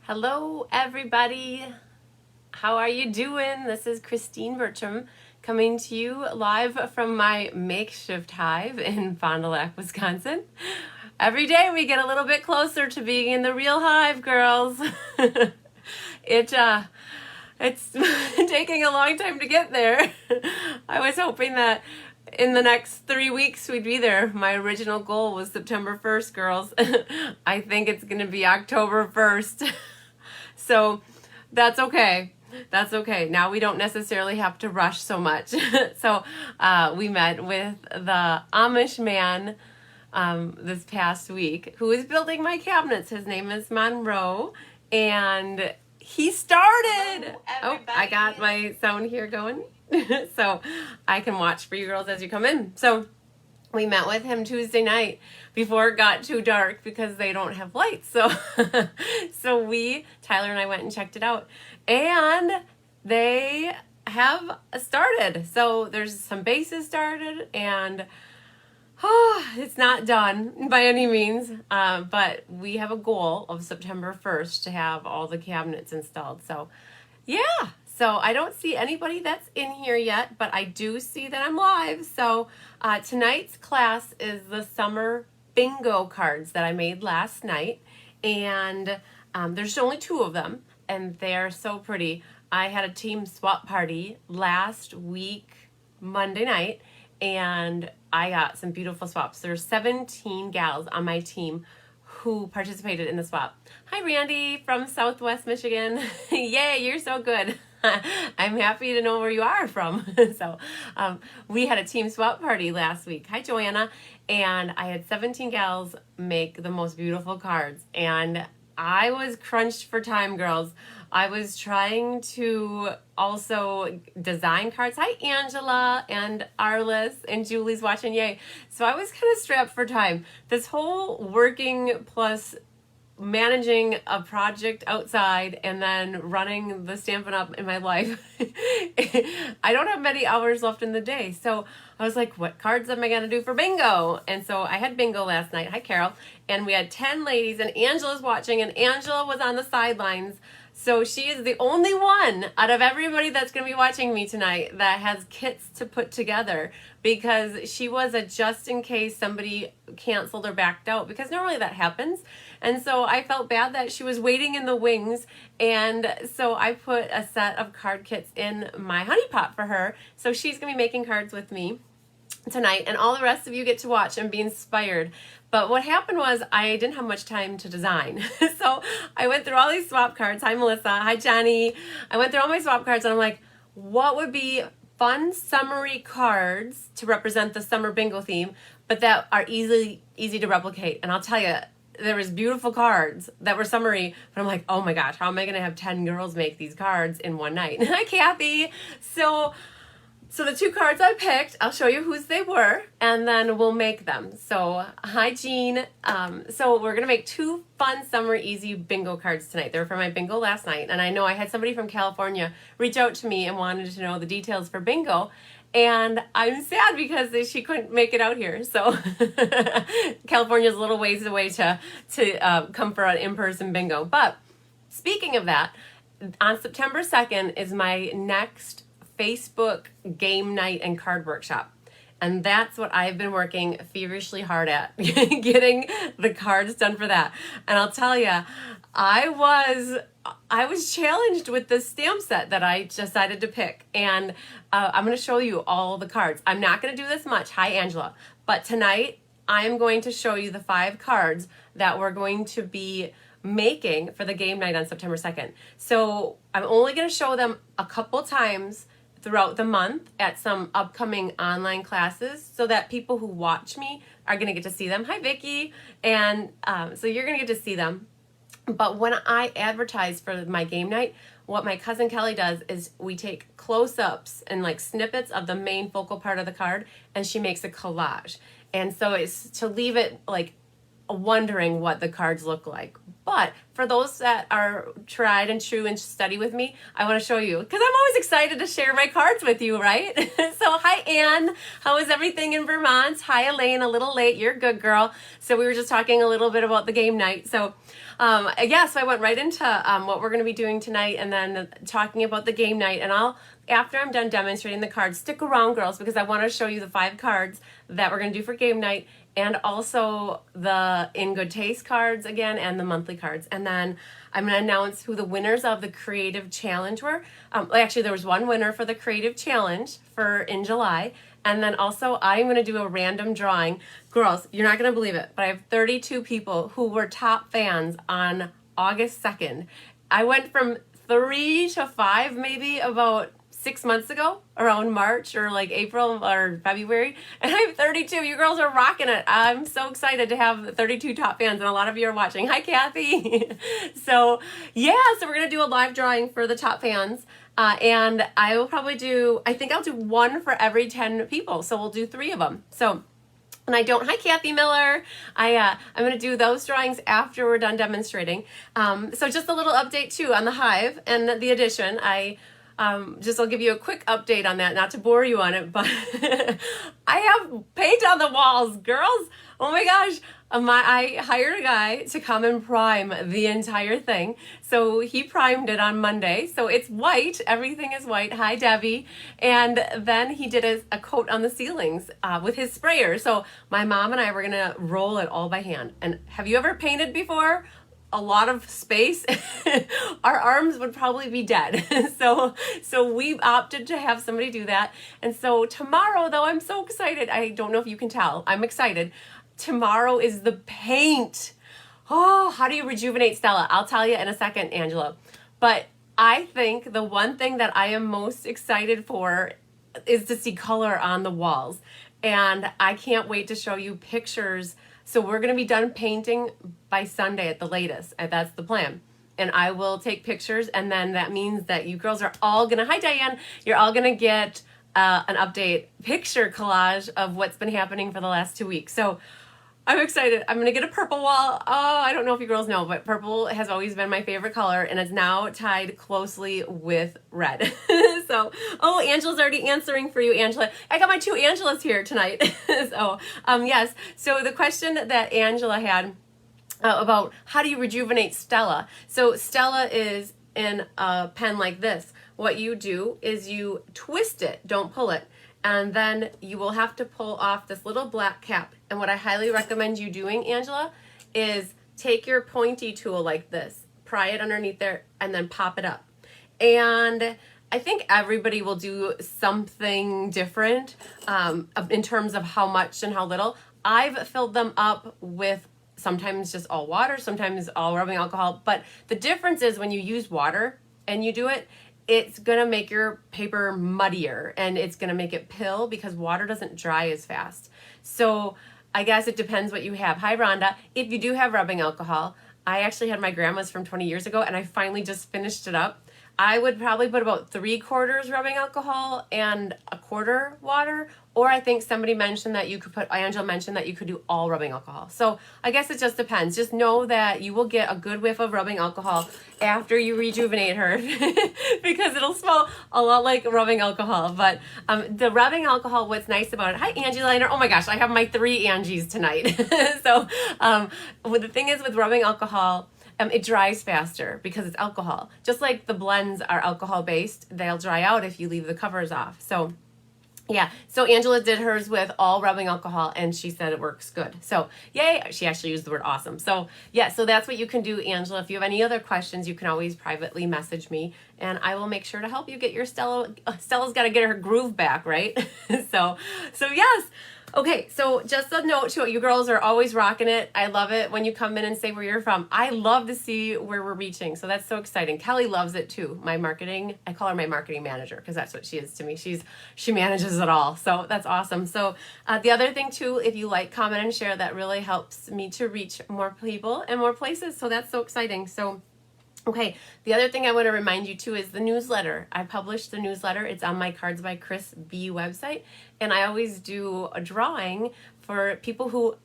Hello, everybody. How are you doing? This is Christine Bertram coming to you live from my makeshift hive in Fond du Lac, Wisconsin. Every day we get a little bit closer to being in the real hive, girls. It's taking a long time to get there. I was hoping that in the next 3 weeks we'd be there. My original goal was September 1st, girls. I think it's going to be October 1st. So that's okay. That's okay. Now we don't necessarily have to rush so much. So we met with the Amish man this past week who is building my cabinets. His name is Monroe, and he started. Oh, I got my sound here going. So I can watch for you girls as you come in. So we met with him Tuesday night before it got too dark because they don't have lights. So Tyler and I went and checked it out, and they have started. So there's some bases started, and it's not done by any means, but we have a goal of September 1st to have all the cabinets installed. So yeah, so I don't see anybody that's in here yet, but I do see that I'm live. So tonight's class is the summer bingo cards that I made last night, and there's only 2 of them, and they're so pretty. I had a team swap party last week, Monday night, and I got some beautiful swaps. There's 17 gals on my team who participated in the swap. Hi, Randy from Southwest Michigan. Yay, you're so good. I'm happy to know where you are from. So we had a team swap party last week. Hi, Joanna. And I had 17 gals make the most beautiful cards. And I was crunched for time, girls. I was trying to also design cards. Hi, Angela and Arliss, and Julie's watching. Yay. So I was kind of strapped for time. This whole working plus managing a project outside and then running the Stampin' Up! In my life. I don't have many hours left in the day. So I was like, what cards am I going to do for bingo? And so I had bingo last night. Hi, Carol. And we had 10 ladies, and Angela's watching, and Angela was on the sidelines. So she is the only one out of everybody that's going to be watching me tonight that has kits to put together, because she was a just in case somebody canceled or backed out, because normally that happens. And so I felt bad that she was waiting in the wings. And so I put a set of card kits in my honey pot for her. So she's going to be making cards with me tonight, and all the rest of you get to watch and be inspired. But what happened was I didn't have much time to design. So I went through all these swap cards. Hi, Melissa. Hi, Johnny. I went through all my swap cards, and I'm like, what would be fun summery cards to represent the summer bingo theme, but that are easy to replicate? And I'll tell you, there was beautiful cards that were summery, but I'm like, oh my gosh, how am I going to have 10 girls make these cards in one night? Hi, Kathy. So the 2 cards I picked, I'll show you whose they were, and then we'll make them. So hi, Jean. So we're going to make 2 fun summer easy bingo cards tonight. They were for my bingo last night, and I know I had somebody from California reach out to me and wanted to know the details for bingo. And I'm sad because she couldn't make it out here. So California's a little ways away to come for an in-person bingo. But speaking of that, on September 2nd is my next Facebook game night and card workshop. And that's what I've been working feverishly hard at, getting the cards done for that. And I'll tell you, I was challenged with this stamp set that I decided to pick. And I'm going to show you all the cards. I'm not going to do this much. Hi, Angela. But tonight, I am going to show you the 5 cards that we're going to be making for the game night on September 2nd. So I'm only going to show them a couple times throughout the month at some upcoming online classes, so that people who watch me are going to get to see them. Hi, Vicki. And so you're going to get to see them. But when I advertise for my game night, what my cousin Kelly does is we take close-ups and like snippets of the main focal part of the card, and she makes a collage. And so it's to leave it like wondering what the cards look like. But for those that are tried and true and study with me, I want to show you, because I'm always excited to share my cards with you, right? So hi, Anne. How is everything in Vermont? Hi, Elaine. A little late. You're a good girl. So we were just talking a little bit about the game night. So so I went right into what we're going to be doing tonight, and then talking about the game night. And after I'm done demonstrating the cards, stick around, girls, because I want to show you the 5 cards that we're going to do for game night, and also the In Good Taste cards again, and the monthly cards. And then I'm going to announce who the winners of the Creative Challenge were. Actually, there was one winner for the Creative Challenge in July. And then also I'm going to do a random drawing. Girls, you're not going to believe it, but I have 32 people who were top fans on August 2nd. I went from 3 to 5 maybe about 6 months ago, around March or like April or February, and I have 32. You girls are rocking it. I'm so excited to have 32 top fans, and a lot of you are watching. Hi, Kathy. So we're going to do a live drawing for the top fans, and I will probably I think I'll do one for every 10 people, so we'll do 3 of them. So, and hi, Kathy Miller. I'm going to do those drawings after we're done demonstrating. So just a little update too on the Hive and the addition. I'll give you a quick update on that, not to bore you on it, but I have paint on the walls, girls. Oh my gosh. I hired a guy to come and prime the entire thing. So he primed it on Monday. So it's white. Everything is white. Hi, Debbie. And then he did a coat on the ceilings with his sprayer. So my mom and I were going to roll it all by hand. And have you ever painted before? A lot of space, our arms would probably be dead. So we opted to have somebody do that. And so tomorrow, though, I'm so excited. I don't know if you can tell. I'm excited. Tomorrow is the paint. Oh, how do you rejuvenate Stella? I'll tell you in a second, Angela. But I think the one thing that I am most excited for is to see color on the walls. And I can't wait to show you pictures. So we're going to be done painting by Sunday at the latest. And that's the plan. And I will take pictures. And then that means that you girls are all going to, hi, Diane, you're all going to get an update picture collage of what's been happening for the last 2 weeks. So I'm excited. I'm going to get a purple wall. Oh, I don't know if you girls know, but purple has always been my favorite color, and it's now tied closely with red. Angela's already answering for you, Angela. I got my 2 Angelas here tonight. Yes. So the question that Angela had about how do you rejuvenate Stella? So Stella is in a pen like this. What you do is you twist it, don't pull it. And then you will have to pull off this little black cap. And what I highly recommend you doing, Angela, is take your pointy tool like this, pry it underneath there, and then pop it up. And I think everybody will do something different in terms of how much and how little. I've filled them up with sometimes just all water, sometimes all rubbing alcohol. But the difference is when you use water and you do it, it's going to make your paper muddier, and it's going to make it pill because water doesn't dry as fast. So I guess it depends what you have. Hi, Rhonda. If you do have rubbing alcohol, I actually had my grandma's from 20 years ago, and I finally just finished it up. I would probably put about 3/4 rubbing alcohol and 1/4 water. Or I think somebody mentioned that you could Angela mentioned that you could do all rubbing alcohol. So I guess it just depends. Just know that you will get a good whiff of rubbing alcohol after you rejuvenate her because it'll smell a lot like rubbing alcohol. But the rubbing alcohol, what's nice about it, hi, Angie Liner. Oh my gosh, I have my 3 Angies tonight. The thing is with rubbing alcohol, it dries faster because it's alcohol. Just like the blends are alcohol based, they'll dry out if you leave the covers off. So Angela did hers with all rubbing alcohol, and she said it works good. So yay, she actually used the word awesome. So so that's what you can do, Angela. If you have any other questions, you can always privately message me, and I will make sure to help you get your Stella. Stella's got to get her groove back, right? so yes. Okay, so just a note to it, you girls are always rocking it. I love it when you come in and say where you're from. I love to see where we're reaching, so that's so exciting. Kelly loves it too. My marketing, I call her my marketing manager because that's what she is to me. She manages it all, so that's awesome. So the other thing too, if you like, comment, and share, that really helps me to reach more people and more places, so that's so exciting. So okay, the other thing I want to remind you too is the newsletter. I published the newsletter. It's on my Cards by Chris B website, and I always do a drawing for people who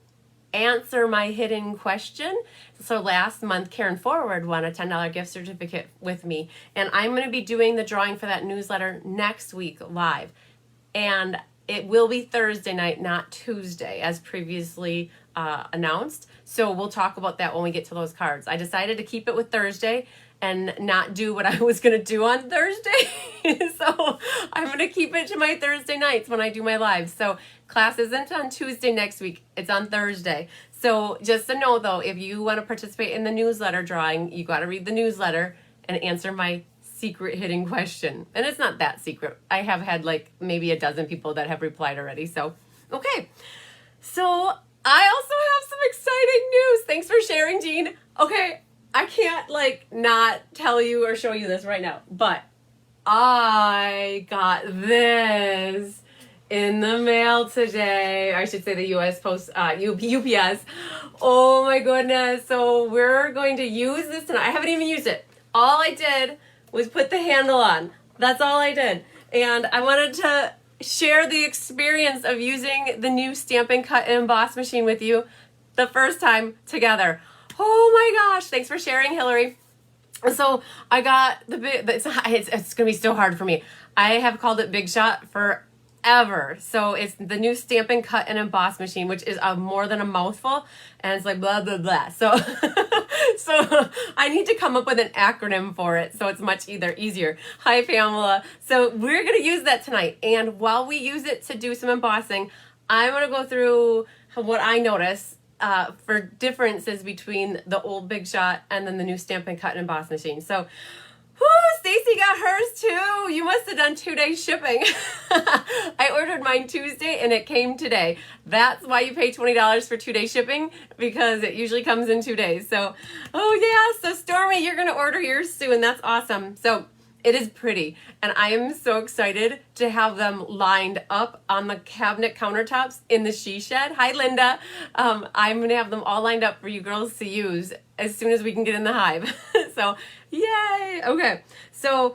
answer my hidden question. So last month, Karen Forward won a $10 gift certificate with me. And I'm going to be doing the drawing for that newsletter next week live. And it will be Thursday night, not Tuesday, as previously announced. So we'll talk about that when we get to those cards. I decided to keep it with Thursday and not do what I was going to do on Thursday. So I'm going to keep it to my Thursday nights when I do my lives. So class isn't on Tuesday next week. It's on Thursday. So just to know, though, if you want to participate in the newsletter drawing, you got to read the newsletter and answer my secret hidden question. And it's not that secret. I have had like maybe a dozen people that have replied already. So, okay. So I also have some exciting news. Thanks for sharing, Jean. Okay. I can't like not tell you or show you this right now, but I got this in the mail today. I should say the U.S. Post, UPS. Oh my goodness. So we're going to use this tonight. I haven't even used it. All I did was put the handle on. That's all I did. And I wanted to share the experience of using the new Stampin' Cut and Emboss machine with you the first time together. Oh my gosh. Thanks for sharing, Hillary. So I got the big, it's going to be so hard for me. I have called it Big Shot forever. So it's the new Stampin' Cut and Emboss machine, which is more than a mouthful. And it's like blah, blah, blah. So, so I need to come up with an acronym for it. So it's much easier. Hi, Pamela. So we're going to use that tonight. And while we use it to do some embossing, I'm going to go through what I notice for differences between the old Big Shot and then the new Stampin' Cut and Emboss machine. So, Stacy got hers too. You must have done 2-day shipping. I ordered mine Tuesday and it came today. That's why you pay $20 for 2-day shipping, because it usually comes in 2 days. So, so Stormy, you're going to order yours soon. That's awesome. So, it is pretty, and I am so excited to have them lined up on the cabinet countertops in the she shed. Hi, Linda. I'm going to have them all lined up for you girls to use as soon as we can get in the hive. So, yay. Okay, so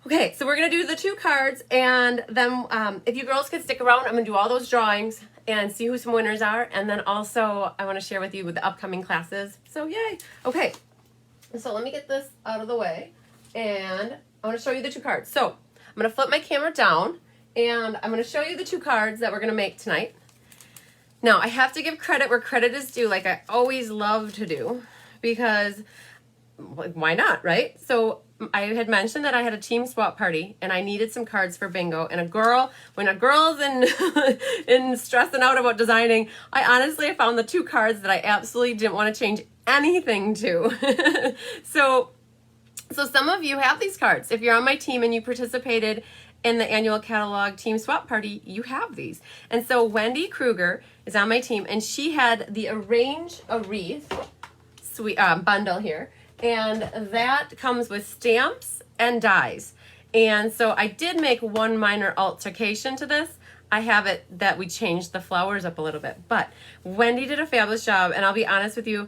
we're going to do the 2 cards, and then if you girls could stick around, I'm going to do all those drawings and see who some winners are, and then also I want to share with you with the upcoming classes. So, yay. Okay, so let me get this out of the way, and I want to show you the 2 cards. So I'm going to flip my camera down, and I'm going to show you the 2 cards that we're going to make tonight. Now, I have to give credit where credit is due, like I always love to do, because why not, right? So I had mentioned that I had a team swap party, and I needed some cards for bingo. And when a girl's in stressing out about designing, I honestly found the 2 cards that I absolutely didn't want to change anything to. So some of you have these cards. If you're on my team and you participated in the annual catalog team swap party, you have these. And so Wendy Kruger is on my team, and she had the Arrange a Wreath bundle here. And that comes with stamps and dies. And so I did make one minor altercation to this. I have it that we changed the flowers up a little bit. But Wendy did a fabulous job, and I'll be honest with you,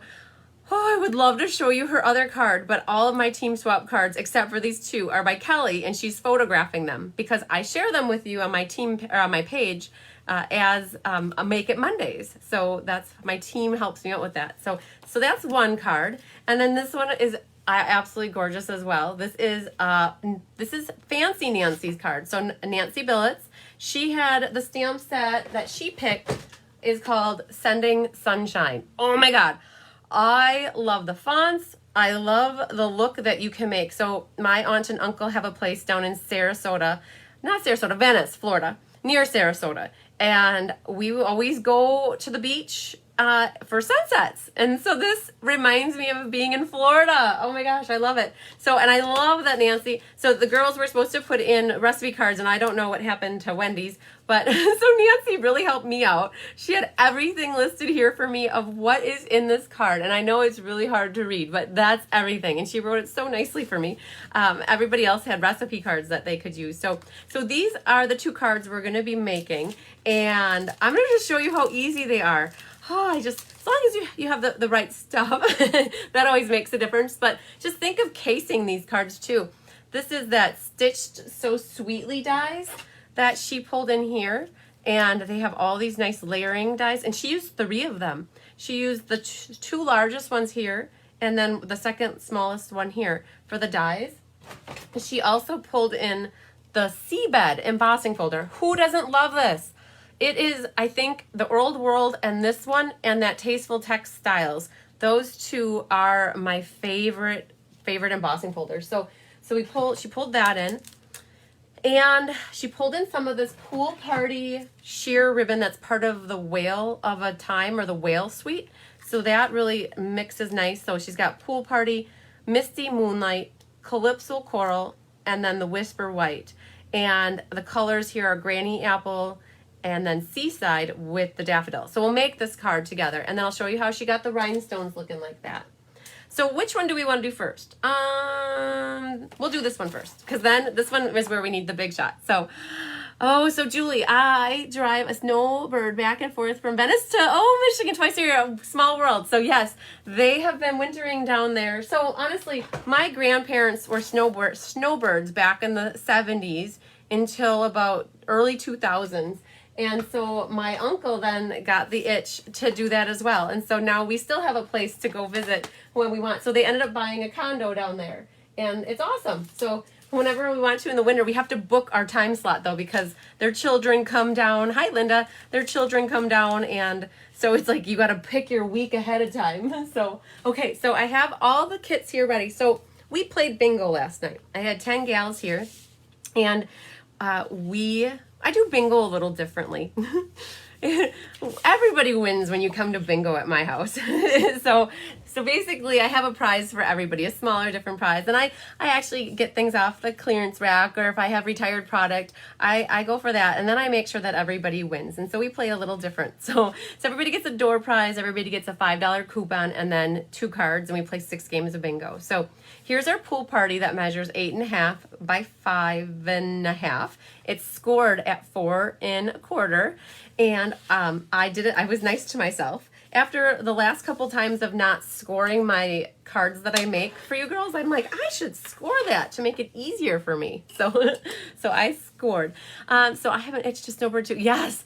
I would love to show you her other card, but all of my team swap cards, except for these 2, are by Kelly, and she's photographing them because I share them with you on my team or on my page as a Make It Mondays. So that's my team helps me out with that. So that's one card, and then this one is absolutely gorgeous as well. This is Fancy Nancy's card. So Nancy Billets, she had the stamp set that she picked is called Sending Sunshine. Oh my God. I love the fonts. I love the look that you can make. So my aunt and uncle have a place down in Venice, Florida, near Sarasota. And we always go to the beach for sunsets. And so this reminds me of being in Florida. Oh my gosh, I love it. So, and I love that Nancy, so the girls were supposed to put in recipe cards, and I don't know what happened to Wendy's, but so Nancy really helped me out. She had everything listed here for me of what is in this card. And I know it's really hard to read, but that's everything. And she wrote it so nicely for me. Everybody else had recipe cards that they could use. So these are the 2 cards we're going to be making. And I'm going to just show you how easy they are. As long as you have the right stuff, that always makes a difference. But just think of casing these cards too. This is that Stitched So Sweetly dies that she pulled in here. And they have all these nice layering dies. And she used 3 of them. she used the two largest ones here and then the second smallest one here for the dies. She also pulled in the Seabed embossing folder. Who doesn't love this? It is, I think, the Old World and this one and that Tasteful Textiles. Those two are my favorite embossing folders. So she pulled that in. And she pulled in some of this Pool Party sheer ribbon that's part of the Whale of a Time or the Whale Suite. So that really mixes nice. So she's got Pool Party, Misty Moonlight, Calypso Coral, and then the Whisper White. And the colors here are Granny Apple and then Seaside with the daffodil. So we'll make this card together, and then I'll show you how she got the rhinestones looking like that. So which one do we want to do first? We'll do this one first, because then this one is where we need the big shot. So, so Julie, I drive a snowbird back and forth from Venice to, Michigan twice a year, small world. So yes, they have been wintering down there. So honestly, my grandparents were snowbirds back in the 70s until about early 2000s. And so my uncle then got the itch to do that as well. And so now we still have a place to go visit when we want. So they ended up buying a condo down there. And it's awesome. So whenever we want to in the winter, we have to book our time slot though, because their children come down. Hi, Linda. Their children come down. And so it's like you got to pick your week ahead of time. So, okay. So I have all the kits here ready. So we played bingo last night. I had 10 gals here. And I do bingo a little differently. Everybody wins when you come to bingo at my house. So basically I have a prize for everybody, a smaller, different prize. And I actually get things off the clearance rack, or if I have retired product, I go for that. And then I make sure that everybody wins. And so we play a little different. So everybody gets a door prize, everybody gets a $5 coupon, and then 2 cards, and we play 6 games of bingo. So here's our Pool Party that measures 8.5 by 5.5. It's scored at 4 1/4. And I was nice to myself. After the last couple times of not scoring my cards that I make for you girls, I'm like, I should score that to make it easier for me. So I scored. So I have an itch to snowbird too. Yes.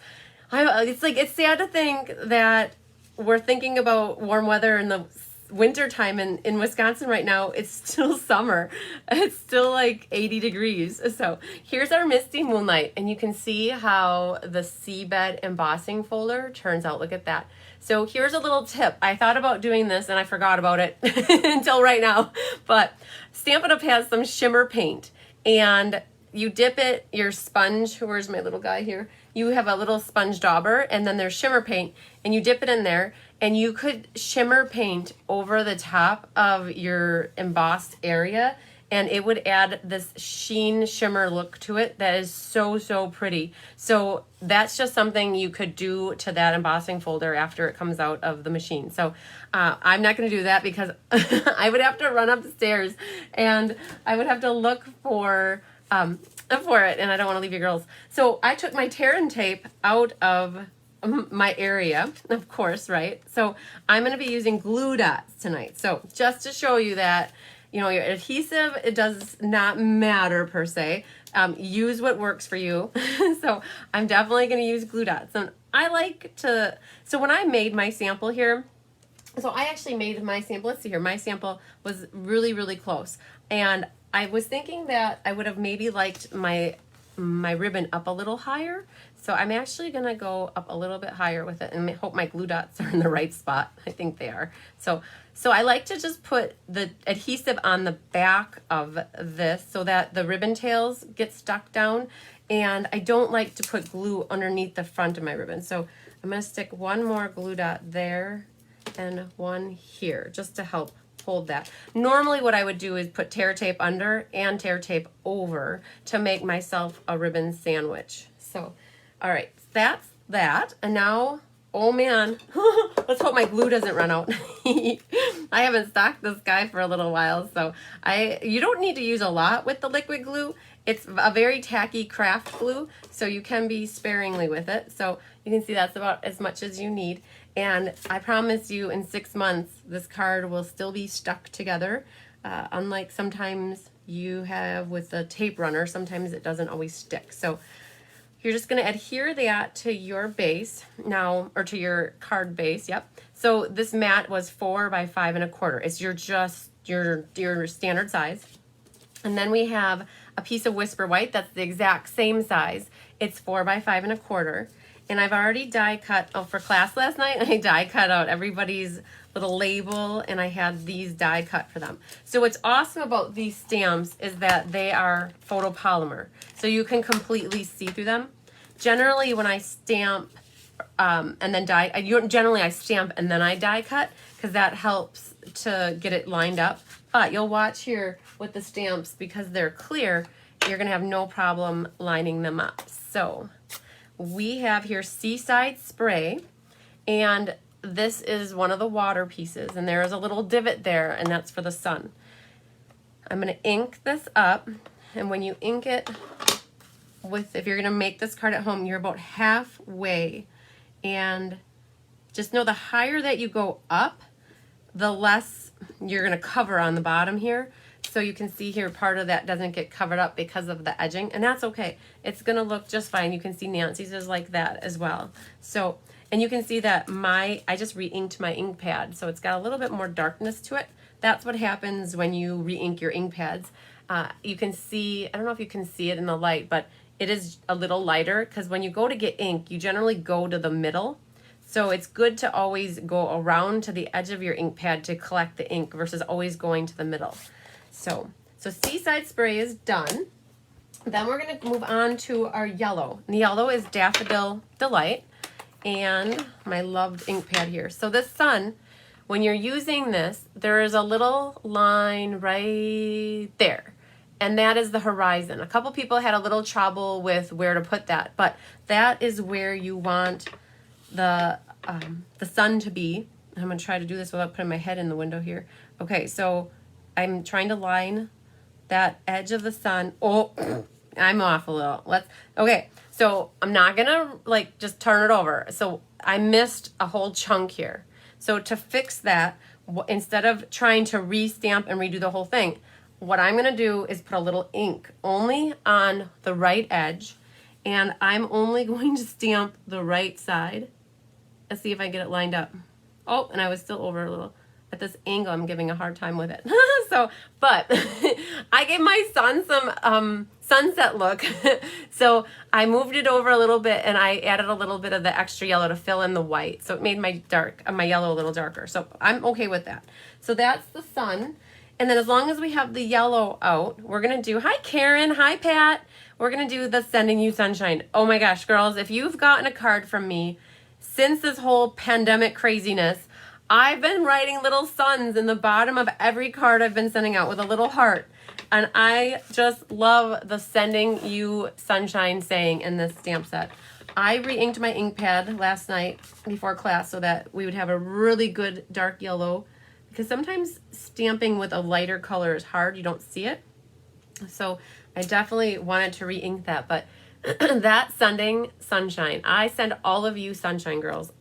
It's sad to think that we're thinking about warm weather in the winter time in Wisconsin right now. It's still summer. It's still like 80 degrees. So here's our Misty Moonlight, and you can see how the Seabed embossing folder turns out. Look at that. So here's a little tip. I thought about doing this and I forgot about it until right now, but Stampin' Up! Has some shimmer paint, and you dip it, your sponge, where's my little guy here? You have a little sponge dauber, and then there's shimmer paint, and you dip it in there, and you could shimmer paint over the top of your embossed area, and it would add this sheen shimmer look to it that is so pretty. So that's just something you could do to that embossing folder after it comes out of the machine. So I'm not going to do that because I would have to run upstairs and I would have to look for it, and I don't want to leave you girls. So I took my tear and tape out of my area, of course, right? So I'm going to be using glue dots tonight. So just to show you that, you know, your adhesive, it does not matter per se. Use what works for you. So I'm definitely going to use glue dots. And I like to, so when I made my sample here, so I actually made my sample, let's see here, my sample was really close. And I was thinking that I would have maybe liked my ribbon up a little higher. So I'm actually going to go up a little bit higher with it and hope my glue dots are in the right spot. I think they are. So I like to just put the adhesive on the back of this so that the ribbon tails get stuck down. And I don't like to put glue underneath the front of my ribbon. So I'm going to stick one more glue dot there and one here just to help hold that. Normally what I would do is put tear tape under and tear tape over to make myself a ribbon sandwich. So, all right, that's that. And now, oh man, let's hope my glue doesn't run out. I haven't stocked this guy for a little while, so you don't need to use a lot with the liquid glue. It's a very tacky craft glue, so you can be sparingly with it. So you can see that's about as much as you need. And I promise you in 6 months, this card will still be stuck together. Unlike sometimes you have with the tape runner, sometimes it doesn't always stick. So you're just going to adhere that to your base now, or to your card base. Yep. So this mat was 4 by 5 1/4. It's your standard size. And then we have a piece of Whisper White that's the exact same size. It's 4 by 5 1/4. And I've already die cut, for class last night, I die cut out everybody's little label, and I had these die cut for them. So what's awesome about these stamps is that they are photopolymer. So you can completely see through them. Generally, when I stamp and then generally I stamp and then I die cut, because that helps to get it lined up. But you'll watch here with the stamps, because they're clear, you're going to have no problem lining them up. So we have here Seaside Spray, and this is one of the water pieces, and there is a little divot there, and that's for the sun. I'm going to ink this up, and when you ink it if you're going to make this card at home, you're about halfway, and just know the higher that you go up, the less you're going to cover on the bottom here. So you can see here part of that doesn't get covered up because of the edging, and that's okay. It's going to look just fine. You can see Nancy's is like that as well. So, and you can see that I just re-inked my ink pad, so it's got a little bit more darkness to it. That's what happens when you re-ink your ink pads. You can see, I don't know if you can see it in the light, but it is a little lighter, because when you go to get ink, you generally go to the middle. So it's good to always go around to the edge of your ink pad to collect the ink versus always going to the middle. So Seaside Spray is done. Then we're going to move on to our yellow. And the yellow is Daffodil Delight, and my loved ink pad here. So this sun, when you're using this, there is a little line right there, and that is the horizon. A couple people had a little trouble with where to put that, but that is where you want the sun to be. I'm going to try to do this without putting my head in the window here. Okay, so I'm trying to line that edge of the sun. Oh, I'm off a little. Okay, so I'm not gonna just turn it over. So I missed a whole chunk here. So to fix that, instead of trying to re-stamp and redo the whole thing, what I'm gonna do is put a little ink only on the right edge, and I'm only going to stamp the right side. Let's see if I get it lined up. Oh, and I was still over a little. At this angle, I'm giving a hard time with it. But I gave my son some sunset look. So I moved it over a little bit, and I added a little bit of the extra yellow to fill in the white. So it made my yellow a little darker. So I'm okay with that. So that's the sun. And then as long as we have the yellow out, we're going to do, hi Karen, hi Pat. We're going to do the Sending You Sunshine. Oh my gosh, girls, if you've gotten a card from me since this whole pandemic craziness, I've been writing little suns in the bottom of every card I've been sending out with a little heart. And I just love the Sending You Sunshine saying in this stamp set. I re-inked my ink pad last night before class so that we would have a really good dark yellow, because sometimes stamping with a lighter color is hard. You don't see it. So I definitely wanted to re-ink that. But that Sending Sunshine, I send all of you sunshine girls.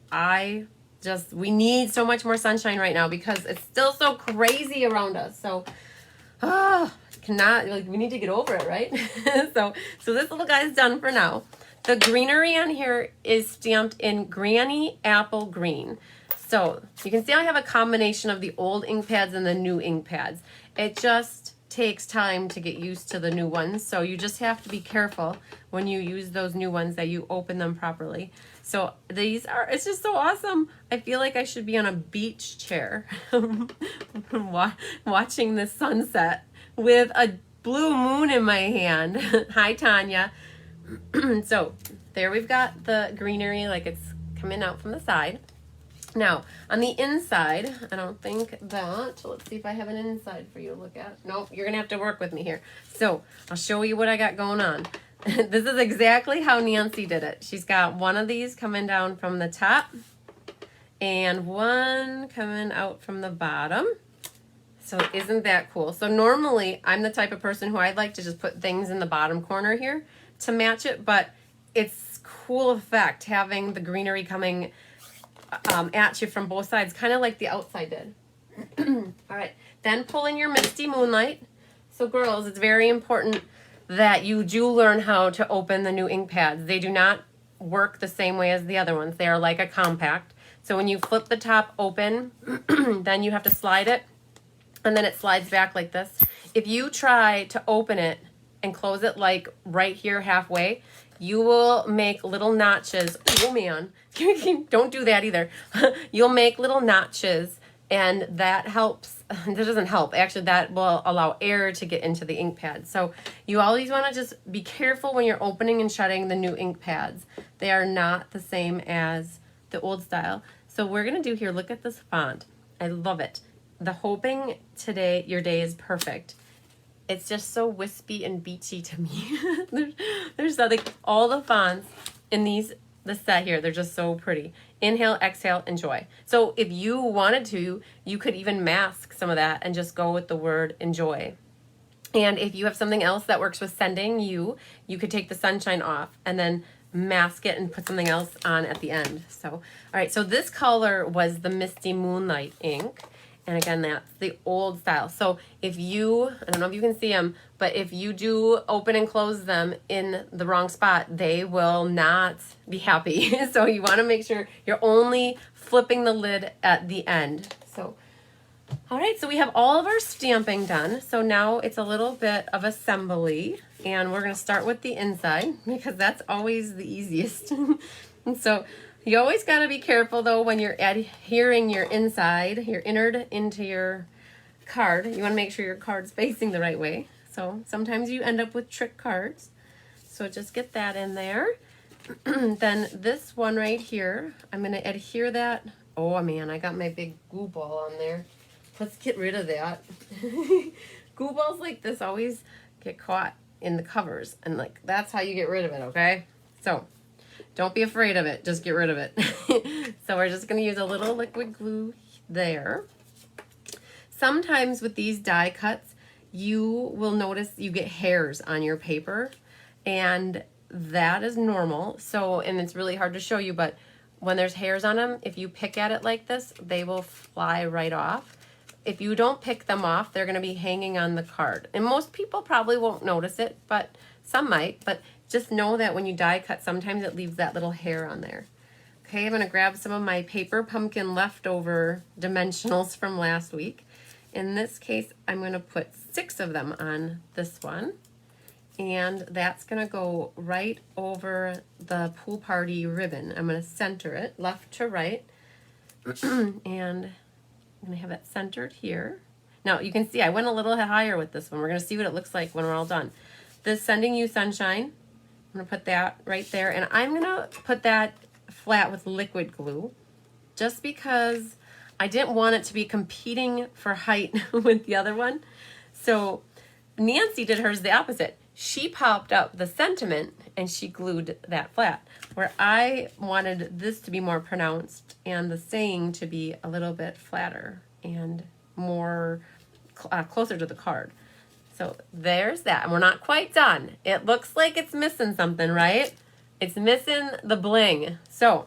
We need so much more sunshine right now because it's still so crazy around us. So, we need to get over it, right? so this little guy's done for now. The greenery on here is stamped in Granny Apple Green. So you can see I have a combination of the old ink pads and the new ink pads. It just takes time to get used to the new ones. So you just have to be careful when you use those new ones that you open them properly. So it's just so awesome. I feel like I should be on a beach chair watching the sunset with a blue moon in my hand. Hi, Tanya. So there we've got the greenery, like it's coming out from the side. Now, on the inside, I don't think that, let's see if I have an inside for you to look at. Nope, you're going to have to work with me here. So I'll show you what I got going on. This is exactly how Nancy did it. She's got one of these coming down from the top and one coming out from the bottom. So isn't that cool? So normally I'm the type of person who I'd like to just put things in the bottom corner here to match it, but it's cool effect having the greenery coming at you from both sides, kind of like the outside did. All right, then pull in your Misty Moonlight. So girls, it's very important that you do learn how to open the new ink pads. They do not work the same way as the other ones. They are like a compact. So when you flip the top open, then you have to slide it, and then it slides back like this. If you try to open it and close it like right here halfway, you will make little notches. Oh man, don't do that either. You'll make little notches, and that helps. That doesn't help. Actually, that will allow air to get into the ink pad. So you always want to just be careful when you're opening and shutting the new ink pads. They are not the same as the old style. So we're going to do here, look at this font. I love it. The Hoping Today Your Day is Perfect. It's just so wispy and beachy to me. there's nothing, all the fonts in the set here, they're just so pretty. Inhale, exhale, enjoy. So if you wanted to, you could even mask some of that and just go with the word enjoy. And if you have something else that works with sending you could take the sunshine off and then mask it and put something else on at the end. So, all right, so this color was the Misty Moonlight ink. And again, that's the old style. So if you, I don't know if you can see them, but if you do open and close them in the wrong spot, they will not be happy. So you want to make sure you're only flipping the lid at the end. So, all right, so we have all of our stamping done. So now it's a little bit of assembly, and we're going to start with the inside because that's always the easiest. And so you always got to be careful, though, when you're adhering your inside, your innard into your card. You want to make sure your card's facing the right way. So sometimes you end up with trick cards. So just get that in there. Then this one right here, I'm going to adhere that. Oh, man, I got my big glue ball on there. Let's get rid of that. Glue balls like this always get caught in the covers. And, like, that's how you get rid of it, okay? So don't be afraid of it. Just get rid of it. So we're just going to use a little liquid glue there. Sometimes with these die cuts, you will notice you get hairs on your paper, and that is normal. So, and it's really hard to show you, but when there's hairs on them, if you pick at it like this, they will fly right off. If you don't pick them off, they're going to be hanging on the card. And most people probably won't notice it, but some might. But just know that when you die cut, sometimes it leaves that little hair on there. Okay, I'm going to grab some of my Paper Pumpkin leftover dimensionals from last week. In this case, I'm going to put 6 of them on this one. And that's going to go right over the pool party ribbon. I'm going to center it left to right. And I'm going to have it centered here. Now, you can see I went a little higher with this one. We're going to see what it looks like when we're all done. This Sending You Sunshine, I'm going to put that right there. And I'm going to put that flat with liquid glue just because I didn't want it to be competing for height with the other one. So Nancy did hers the opposite. She popped up the sentiment and she glued that flat, where I wanted this to be more pronounced and the saying to be a little bit flatter and more closer to the card. So there's that. And we're not quite done. It looks like it's missing something, right? It's missing the bling. So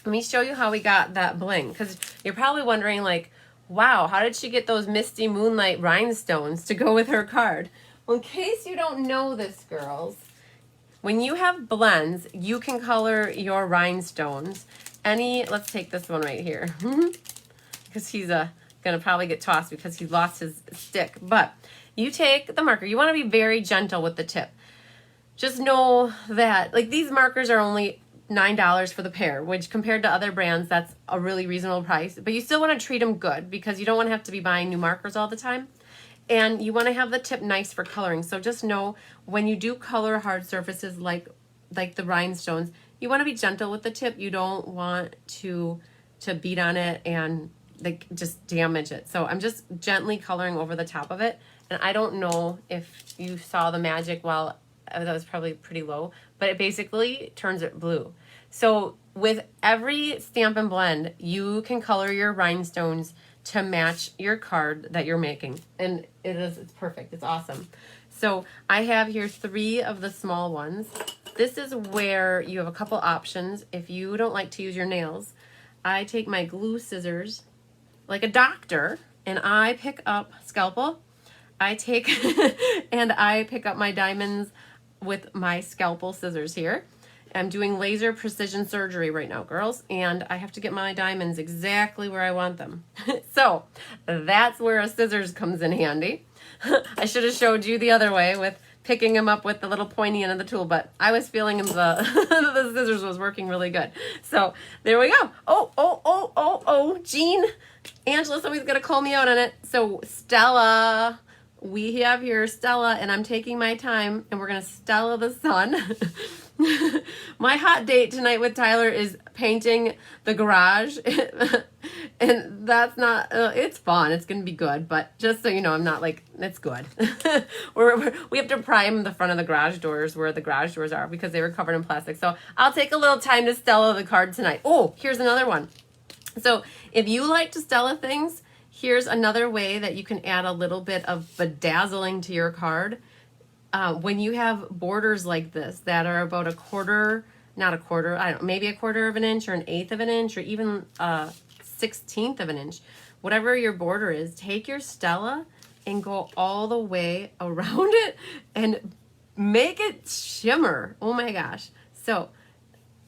let me show you how we got that bling, because you're probably wondering, like, wow, how did she get those Misty Moonlight rhinestones to go with her card? Well, in case you don't know this, girls, when you have blends, you can color your rhinestones. Let's take this one right here, because he's gonna probably get tossed because he lost his stick. But you take the marker. You want to be very gentle with the tip. Just know that, like, these markers are only $9 for the pair, which compared to other brands, that's a really reasonable price. But you still want to treat them good because you don't want to have to be buying new markers all the time. And you want to have the tip nice for coloring. So just know when you do color hard surfaces like the rhinestones, you want to be gentle with the tip. You don't want to beat on it and like just damage it. So I'm just gently coloring over the top of it. And I don't know if you saw the magic. Well, that was probably pretty low, but it basically turns it blue. So with every Stampin' Blend, you can color your rhinestones to match your card that you're making. And it's perfect. It's awesome. So I have here 3 of the small ones. This is where you have a couple options. If you don't like to use your nails, I take my glue scissors like a doctor and I pick up scalpel. I take and I pick up my diamonds with my scalpel scissors here. I'm doing laser precision surgery right now, girls, and I have to get my diamonds exactly where I want them. So that's where a scissors comes in handy. I should have showed you the other way with picking them up with the little pointy end of the tool, but I was feeling the the scissors was working really good. So there we go. Oh, Jean, Angela, somebody's gonna call me out on it. So Stella, we have here Stella, and I'm taking my time, and we're gonna Stella the sun. My hot date tonight with Tyler is painting the garage. And that's not, it's fun. It's going to be good. But just so you know, I'm not like, it's good. We have to prime the front of the garage doors where the garage doors are because they were covered in plastic. So I'll take a little time to Stella the card tonight. Oh, here's another one. So if you like to Stella things, here's another way that you can add a little bit of bedazzling to your card. When you have borders like this that are about not a quarter, I don't know, maybe a quarter of an inch or an eighth of an inch or even 1/16 of an inch, whatever your border is, take your Stella and go all the way around it and make it shimmer. Oh my gosh. So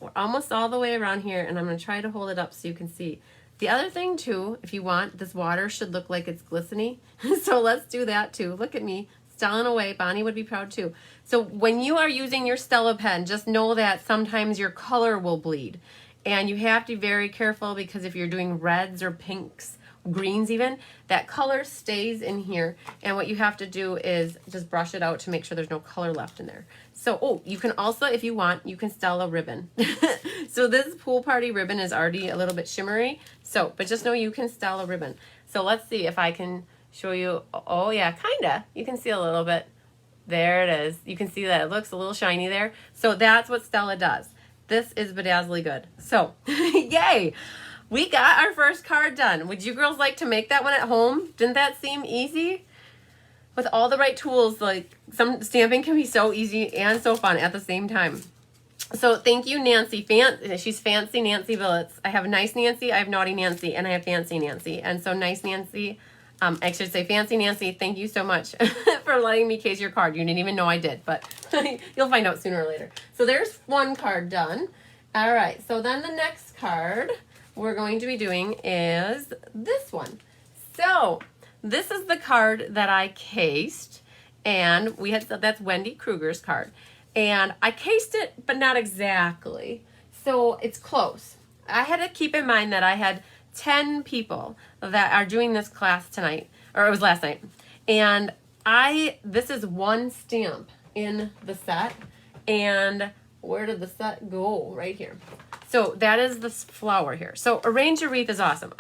we're almost all the way around here, and I'm going to try to hold it up so you can see. The other thing too, if you want, this water should look like it's glistening. So let's do that too. Look at me. Stelling away. Bonnie would be proud too. So when you are using your Stella pen, just know that sometimes your color will bleed. And you have to be very careful because if you're doing reds or pinks, greens even, that color stays in here. And what you have to do is just brush it out to make sure there's no color left in there. So, oh, you can also, if you want, you can Stella ribbon. So this pool party ribbon is already a little bit shimmery. So, but just know you can Stella ribbon. So let's see if I can show you. Oh yeah, kinda. You can see a little bit. There it is. You can see that it looks a little shiny there. So that's what Stella does. This is bedazzly good. So, yay! We got our first card done. Would you girls like to make that one at home? Didn't that seem easy? With all the right tools, like some stamping can be so easy and so fun at the same time. So thank you, Nancy. She's Fancy Nancy Billets. I have Nice Nancy, I have Naughty Nancy, and I have Fancy Nancy. And so Nice Nancy, I should say Fancy Nancy, thank you so much for letting me case your card. You didn't even know I did, but you'll find out sooner or later. So there's one card done. All right, so then the next card we're going to be doing is this one. So this is the card that I cased, and we had said that's Wendy Kruger's card. And I cased it, but not exactly. So it's close. I had to keep in mind that I had 10 people that are doing this class tonight, or it was last night. And this is one stamp in the set. And where did the set go? Right here. So that is this flower here. So Arrange Your Wreath is awesome.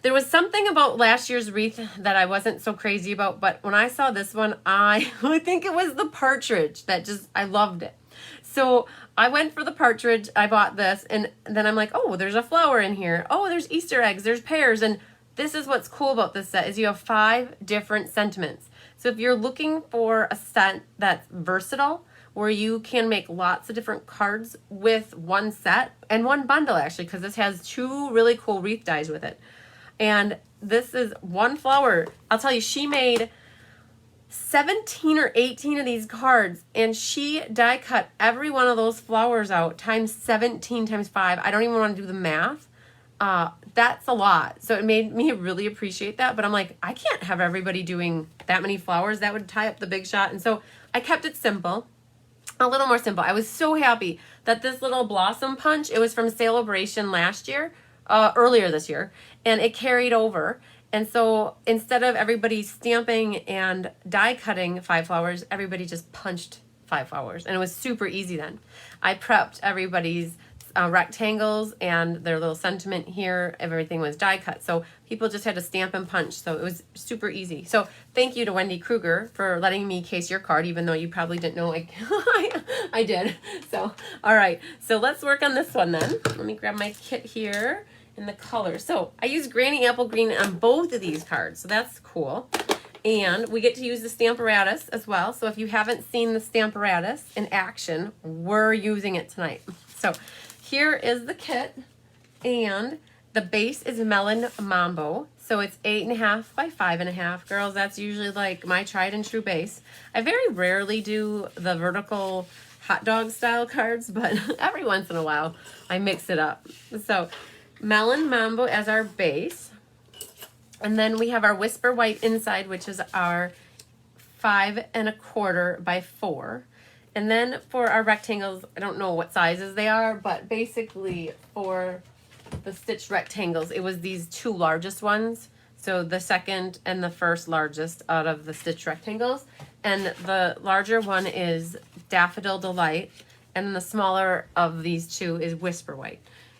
There was something about last year's wreath that I wasn't so crazy about, but when I saw this one, I think it was the partridge that I loved it. So I went for the partridge, I bought this, and then I'm like, oh, there's a flower in here. Oh, there's Easter eggs, there's pears, and this is what's cool about this set is you have 5 different sentiments. So if you're looking for a set that's versatile, where you can make lots of different cards with one set, and one bundle actually, because this has 2 really cool wreath dies with it. And this is one flower. I'll tell you, she made 17 or 18 of these cards, and she die cut every one of those flowers out times 17 times 5. I don't even want to do the math. That's a lot. So it made me really appreciate that. But I'm like, I can't have everybody doing that many flowers. That would tie up the big shot. And so I kept it simple, a little more simple. I was so happy that this little blossom punch, it was from Celebration last year. Earlier this year, and it carried over. And so instead of everybody stamping and die cutting 5 flowers, everybody just punched 5 flowers, and it was super easy then. I prepped everybody's rectangles and their little sentiment here. Everything was die cut, so people just had to stamp and punch, so it was super easy. So thank you to Wendy Kruger for letting me case your card, even though you probably didn't know I did. So all right, so let's work on this one then. Let me grab my kit here and the color. So I use Granny Apple Green on both of these cards, so that's cool. And we get to use the Stamparatus as well. So if you haven't seen the Stamparatus in action, we're using it tonight. So here is the kit, and the base is Melon Mambo. So it's 8.5 by 5.5. Girls, that's usually like my tried and true base. I very rarely do the vertical hot dog style cards, but every once in a while I mix it up. So Melon Mambo as our base. And then we have our Whisper White inside, which is our 5.25 by 4. And then for our rectangles, I don't know what sizes they are, but basically for the stitched rectangles, it was these two largest ones. So the second and the first largest out of the stitched rectangles. And the larger one is Daffodil Delight. And then the smaller of these two is Whisper White.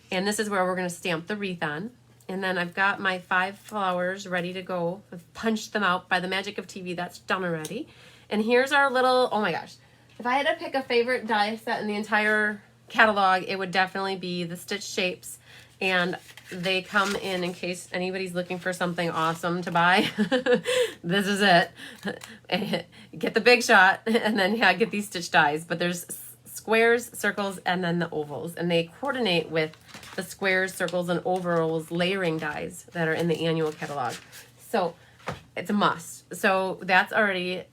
And this is where we're going to stamp the wreath on. And then I've got my 5 flowers ready to go. I've punched them out by the magic of TV. That's done already. And here's our little, oh my gosh. If I had to pick a favorite die set in the entire catalog, it would definitely be the Stitch Shapes. And they come in case anybody's looking for something awesome to buy. This is it. Get the big shot and then get these stitch dies. But there's squares, circles, and then the ovals. And they coordinate with the squares, circles, and ovals layering dies that are in the annual catalog. So it's a must. So that's already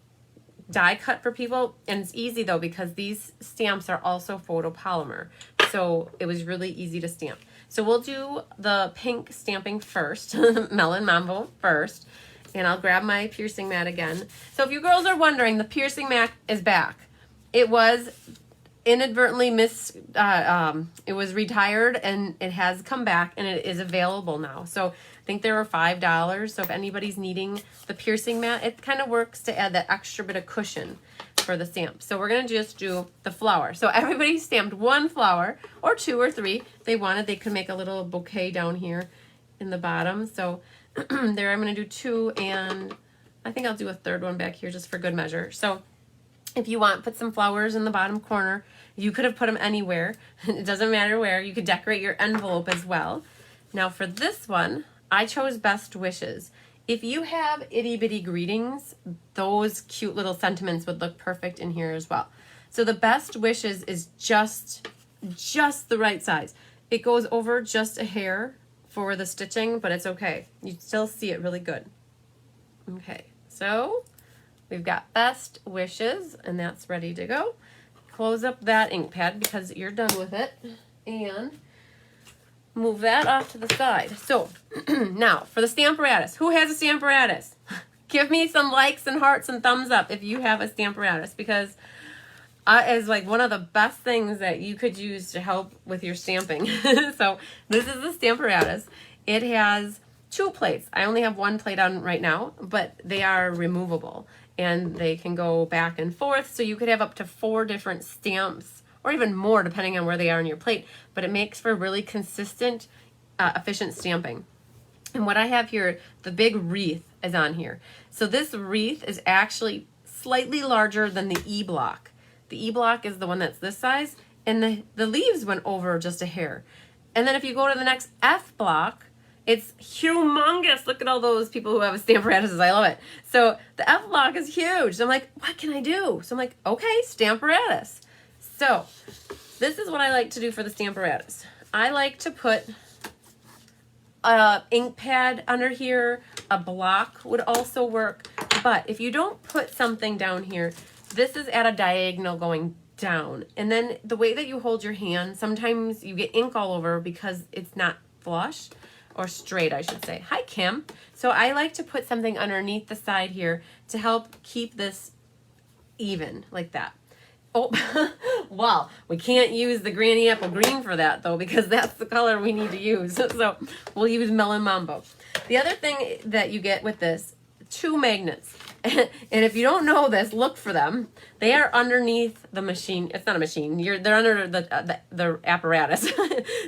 die cut for people. And it's easy though because these stamps are also photopolymer. So it was really easy to stamp. So we'll do the pink stamping first, Melon Mambo first, and I'll grab my piercing mat again. So if you girls are wondering, the piercing mat is back. It was inadvertently it was retired and it has come back and it is available now. So I think they were $5. So if anybody's needing the piercing mat, it kind of works to add that extra bit of cushion for the stamp. So we're going to just do the flower. So everybody stamped 1 flower or 2 or 3 they wanted. They could make a little bouquet down here in the bottom. So there I'm going to do 2 and I think I'll do a 3rd one back here just for good measure. So if you want, put some flowers in the bottom corner. You could have put them anywhere. It doesn't matter where. You could decorate your envelope as well. Now for this one, I chose Best Wishes. If you have itty bitty greetings, those cute little sentiments would look perfect in here as well. So the Best Wishes is just the right size. It goes over just a hair for the stitching, but it's okay. You still see it really good. Okay, so we've got Best Wishes, and that's ready to go. Close up that ink pad because you're done with it, and move that off to the side. So now for the Stamparatus. Who has a Stamparatus? Give me some likes and hearts and thumbs up if you have a Stamparatus, because is like one of the best things that you could use to help with your stamping. So this is the Stamparatus. It has 2 plates. I only have 1 plate on right now, but they are removable and they can go back and forth. So you could have up to 4 different stamps or even more depending on where they are on your plate, but it makes for really consistent, efficient stamping. And what I have here, the big wreath is on here. So this wreath is actually slightly larger than the E block. The E block is the one that's this size, and the leaves went over just a hair. And then if you go to the next F block, it's humongous. Look at all those people who have a Stamparatuses. I love it. So the F block is huge. So I'm like, what can I do? So I'm like, okay, Stamparatus. So this is what I like to do for the Stamparatus. I like to put a ink pad under here. A block would also work. But if you don't put something down here, this is at a diagonal going down. And then the way that you hold your hand, sometimes you get ink all over because it's not flush or straight, I should say. Hi, Kim. So I like to put something underneath the side here to help keep this even like that. Oh, wow. We can't use the Granny Apple Green for that, though, because that's the color we need to use. So we'll use Melon Mambo. The other thing that you get with this, 2 magnets. And if you don't know this, look for them. They are underneath the machine. It's not a machine. They're under the apparatus.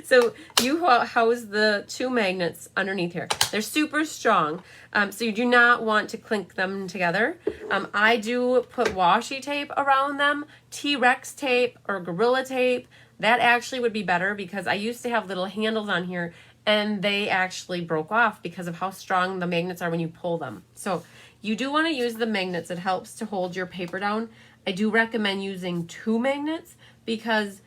So you house the 2 magnets underneath here. They're super strong. So you do not want to clink them together. I do put washi tape around them, T-Rex tape or Gorilla tape. That actually would be better because I used to have little handles on here and they actually broke off because of how strong the magnets are when you pull them. So you do want to use the magnets. It helps to hold your paper down. I do recommend using 2 magnets because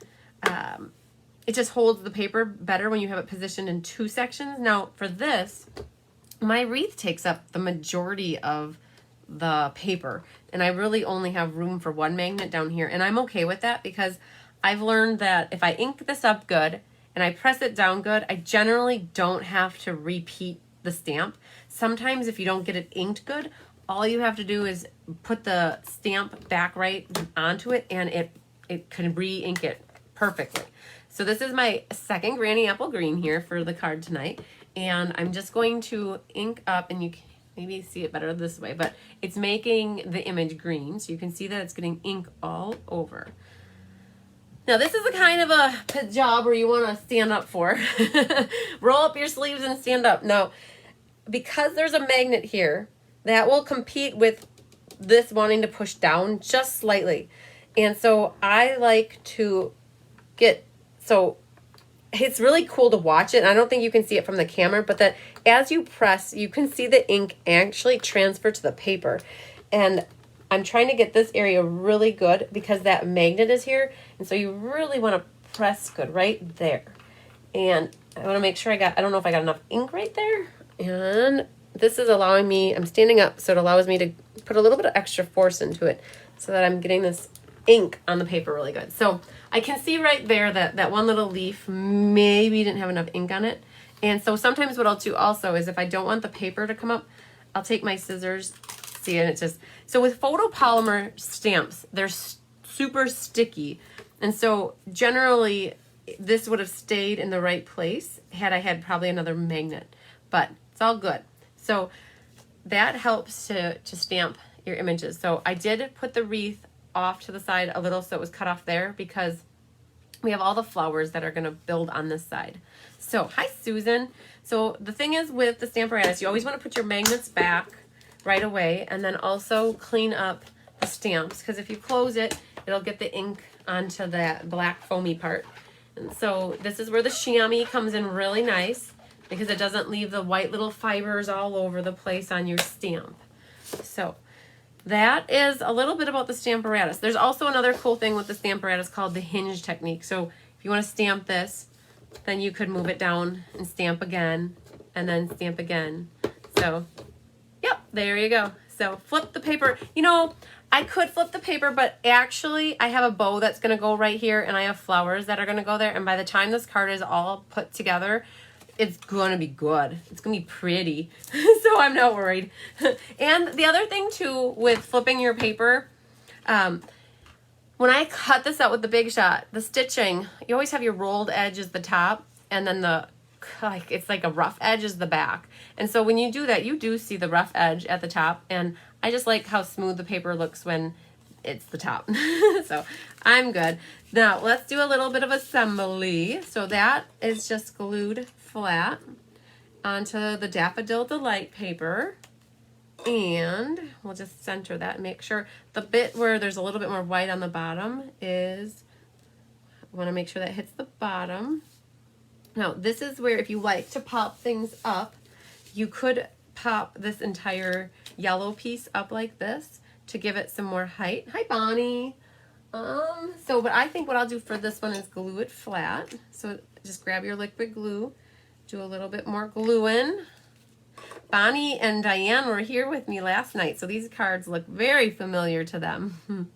it just holds the paper better when you have it positioned in 2 sections. Now for this, my wreath takes up the majority of the paper, and I really only have room for one magnet down here, and I'm okay with that because I've learned that if I ink this up good and I press it down good, I generally don't have to repeat the stamp. Sometimes if you don't get it inked good, all you have to do is put the stamp back right onto it, and it can re-ink it perfectly. So this is my second Granny Apple Green here for the card tonight, and I'm just going to ink up, and you can maybe see it better this way, but it's making the image green, so you can see that it's getting ink all over. Now this is a kind of a job where you want to stand up for. Roll up your sleeves and stand up. Now, because there's a magnet here, that will compete with this wanting to push down just slightly. And so I like to so it's really cool to watch it. And I don't think you can see it from the camera, but that as you press, you can see the ink actually transfer to the paper. And I'm trying to get this area really good because that magnet is here. And so you really want to press good right there. And I want to make sure I don't know if I got enough ink right there. And this is allowing me, I'm standing up, so it allows me to put a little bit of extra force into it so that I'm getting this ink on the paper really good. So I can see right there that that one little leaf maybe didn't have enough ink on it. And so sometimes what I'll do also is if I don't want the paper to come up, I'll take my scissors, see, and it's just, so with photopolymer stamps, they're super sticky. And so generally this would have stayed in the right place had I had probably another magnet, but it's all good. So that helps to stamp your images. So I did put the wreath off to the side a little so it was cut off there because we have all the flowers that are going to build on this side. So, hi Susan. So the thing is with the Stamparatus, you always want to put your magnets back right away and then also clean up the stamps because if you close it, it'll get the ink onto that black foamy part. And so this is where the chamois comes in really nice because it doesn't leave the white little fibers all over the place on your stamp. So that is a little bit about the Stamparatus. There's also another cool thing with the Stamparatus called the hinge technique. So if you want to stamp this, then you could move it down and stamp again and then stamp again. So, yep, there you go. So flip the paper. You know, I could flip the paper, but actually I have a bow that's going to go right here and I have flowers that are going to go there. And by the time this card is all put together, it's going to be good. It's going to be pretty. So I'm not worried. And the other thing too with flipping your paper, when I cut this out with the Big Shot, the stitching, you always have your rolled edge as the top and then it's like a rough edge is the back. And so when you do that, you do see the rough edge at the top. And I just like how smooth the paper looks when it's the top. So I'm good. Now let's do a little bit of assembly. So that is just glued flat onto the Daffodil Delight paper. And we'll just center that and make sure the bit where there's a little bit more white on the bottom is, I want to make sure that hits the bottom. Now this is where if you like to pop things up, you could pop this entire yellow piece up like this to give it some more height. Hi Bonnie. But I think what I'll do for this one is glue it flat. So just grab your liquid glue, do a little bit more gluing. Bonnie and Diane were here with me last night, so these cards look very familiar to them.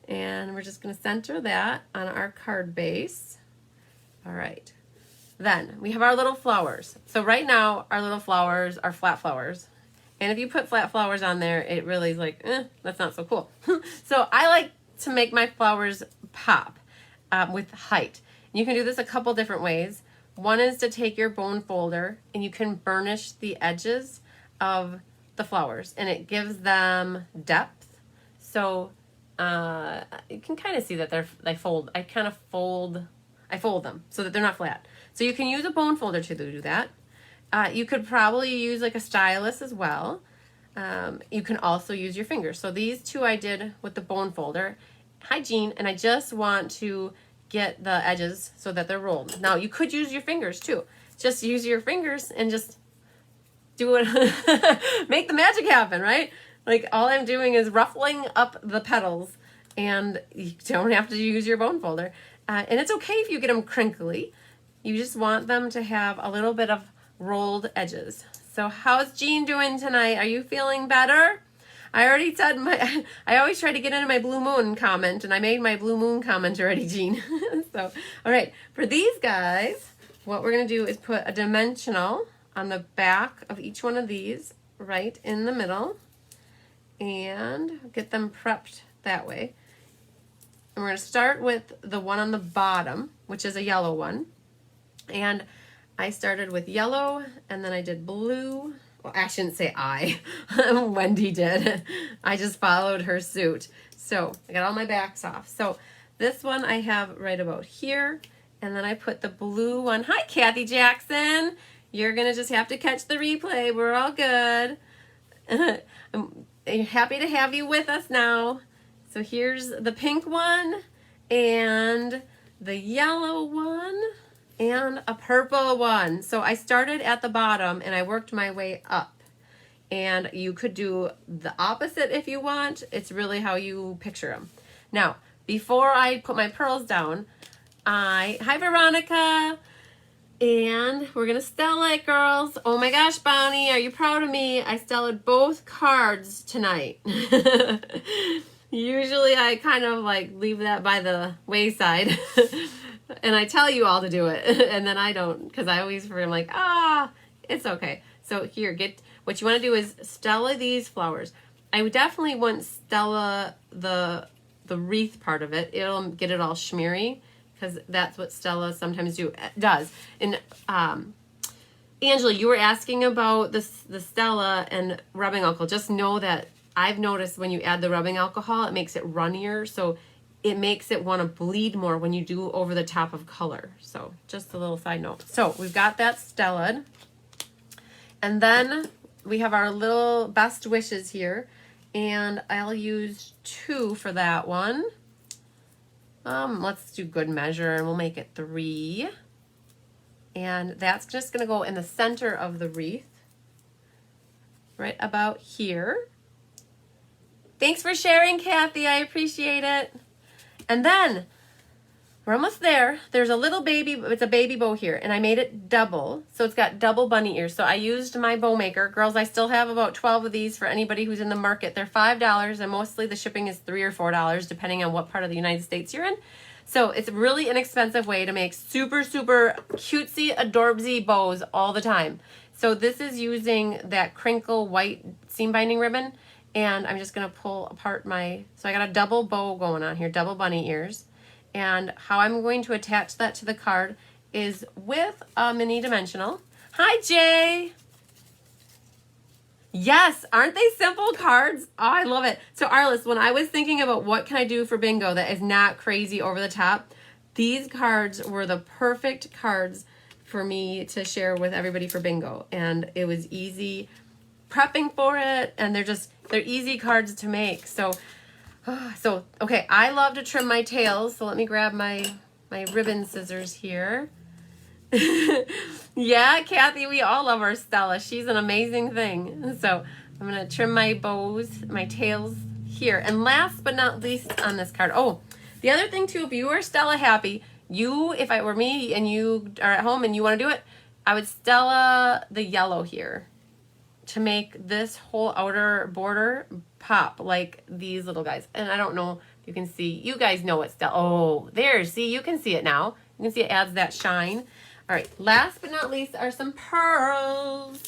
And we're just going to center that on our card base. All right. Then we have our little flowers. So right now, our little flowers are flat flowers. And if you put flat flowers on there, it really is like, that's not so cool. So I like to make my flowers pop with height. You can do this a couple different ways. One is to take your bone folder and you can burnish the edges of the flowers and it gives them depth. So you can kind of see that they fold. I fold them so that they're not flat. So you can use a bone folder to do that. You could probably use like a stylus as well. You can also use your fingers. So these two I did with the bone folder. Hi Jean, and I just want to get the edges so that they're rolled. Now you could use your fingers too. Just use your fingers and just do it. Make the magic happen, right? Like all I'm doing is ruffling up the petals and you don't have to use your bone folder. And it's okay if you get them crinkly. You just want them to have a little bit of rolled edges. So how's Jean doing tonight? Are you feeling better? I already said I always try to get into my blue moon comment, and I made my blue moon comment already, Jean. So, all right, for these guys, what we're gonna do is put a dimensional on the back of each one of these, right in the middle, and get them prepped that way. And we're gonna start with the one on the bottom, which is a yellow one. And I started with yellow, and then I did blue. Well, I shouldn't say I. Wendy did. I just followed her suit. So I got all my backs off. So this one I have right about here. And then I put the blue one. Hi, Kathy Jackson. You're going to just have to catch the replay. We're all good. I'm happy to have you with us now. So here's the pink one and the yellow one and a purple one. So I started at the bottom and I worked my way up. And you could do the opposite if you want. It's really how you picture them. Now, before I put my pearls down, hi Veronica, and we're gonna Stella it, girls. Oh my gosh, Bonnie, are you proud of me? I Stellaed both cards tonight. Usually I kind of like leave that by the wayside. And I tell you all to do it, and then I don't, because I always forget. I'm like, it's okay. So here, get what you want to do is Stella these flowers. I would definitely want Stella the wreath part of it. It'll get it all shimmery, because that's what Stella sometimes does. And Angela, you were asking about the Stella and rubbing alcohol. Just know that I've noticed when you add the rubbing alcohol, it makes it runnier. So it makes it want to bleed more when you do over the top of color. So just a little side note. So we've got that Stellaed. And then we have our little best wishes here. And I'll use 2 for that one. Let's do good measure and we'll make it 3. And that's just going to go in the center of the wreath. Right about here. Thanks for sharing, Kathy. I appreciate it. And then, we're almost there. There's a little baby, it's a baby bow here, and I made it double. So it's got double bunny ears. So I used my bow maker. Girls, I still have about 12 of these for anybody who's in the market. They're $5, and mostly the shipping is $3 or $4, depending on what part of the United States you're in. So it's a really inexpensive way to make super, super cutesy, adorbsy bows all the time. So this is using that crinkle white seam binding ribbon. And I'm just going to pull apart so I got a double bow going on here, double bunny ears. And how I'm going to attach that to the card is with a mini dimensional. Hi, Jay. Yes, aren't they simple cards? Oh, I love it. So Arliss, when I was thinking about what can I do for bingo that is not crazy over the top, these cards were the perfect cards for me to share with everybody for bingo. And it was easy prepping for it, and they're easy cards to make. So okay, I love to trim my tails, so let me grab my ribbon scissors here. Yeah, Kathy, we all love our Stella. She's an amazing thing. So I'm gonna trim my bows, my tails here. And last but not least on this card, the other thing too, if you are Stella happy, if I were me and you are at home and you want to do it, I would Stella the yellow here to make this whole outer border pop like these little guys. And I don't know if you can see, you guys know what Stella, see, you can see it now. You can see it adds that shine. All right, last but not least are some pearls.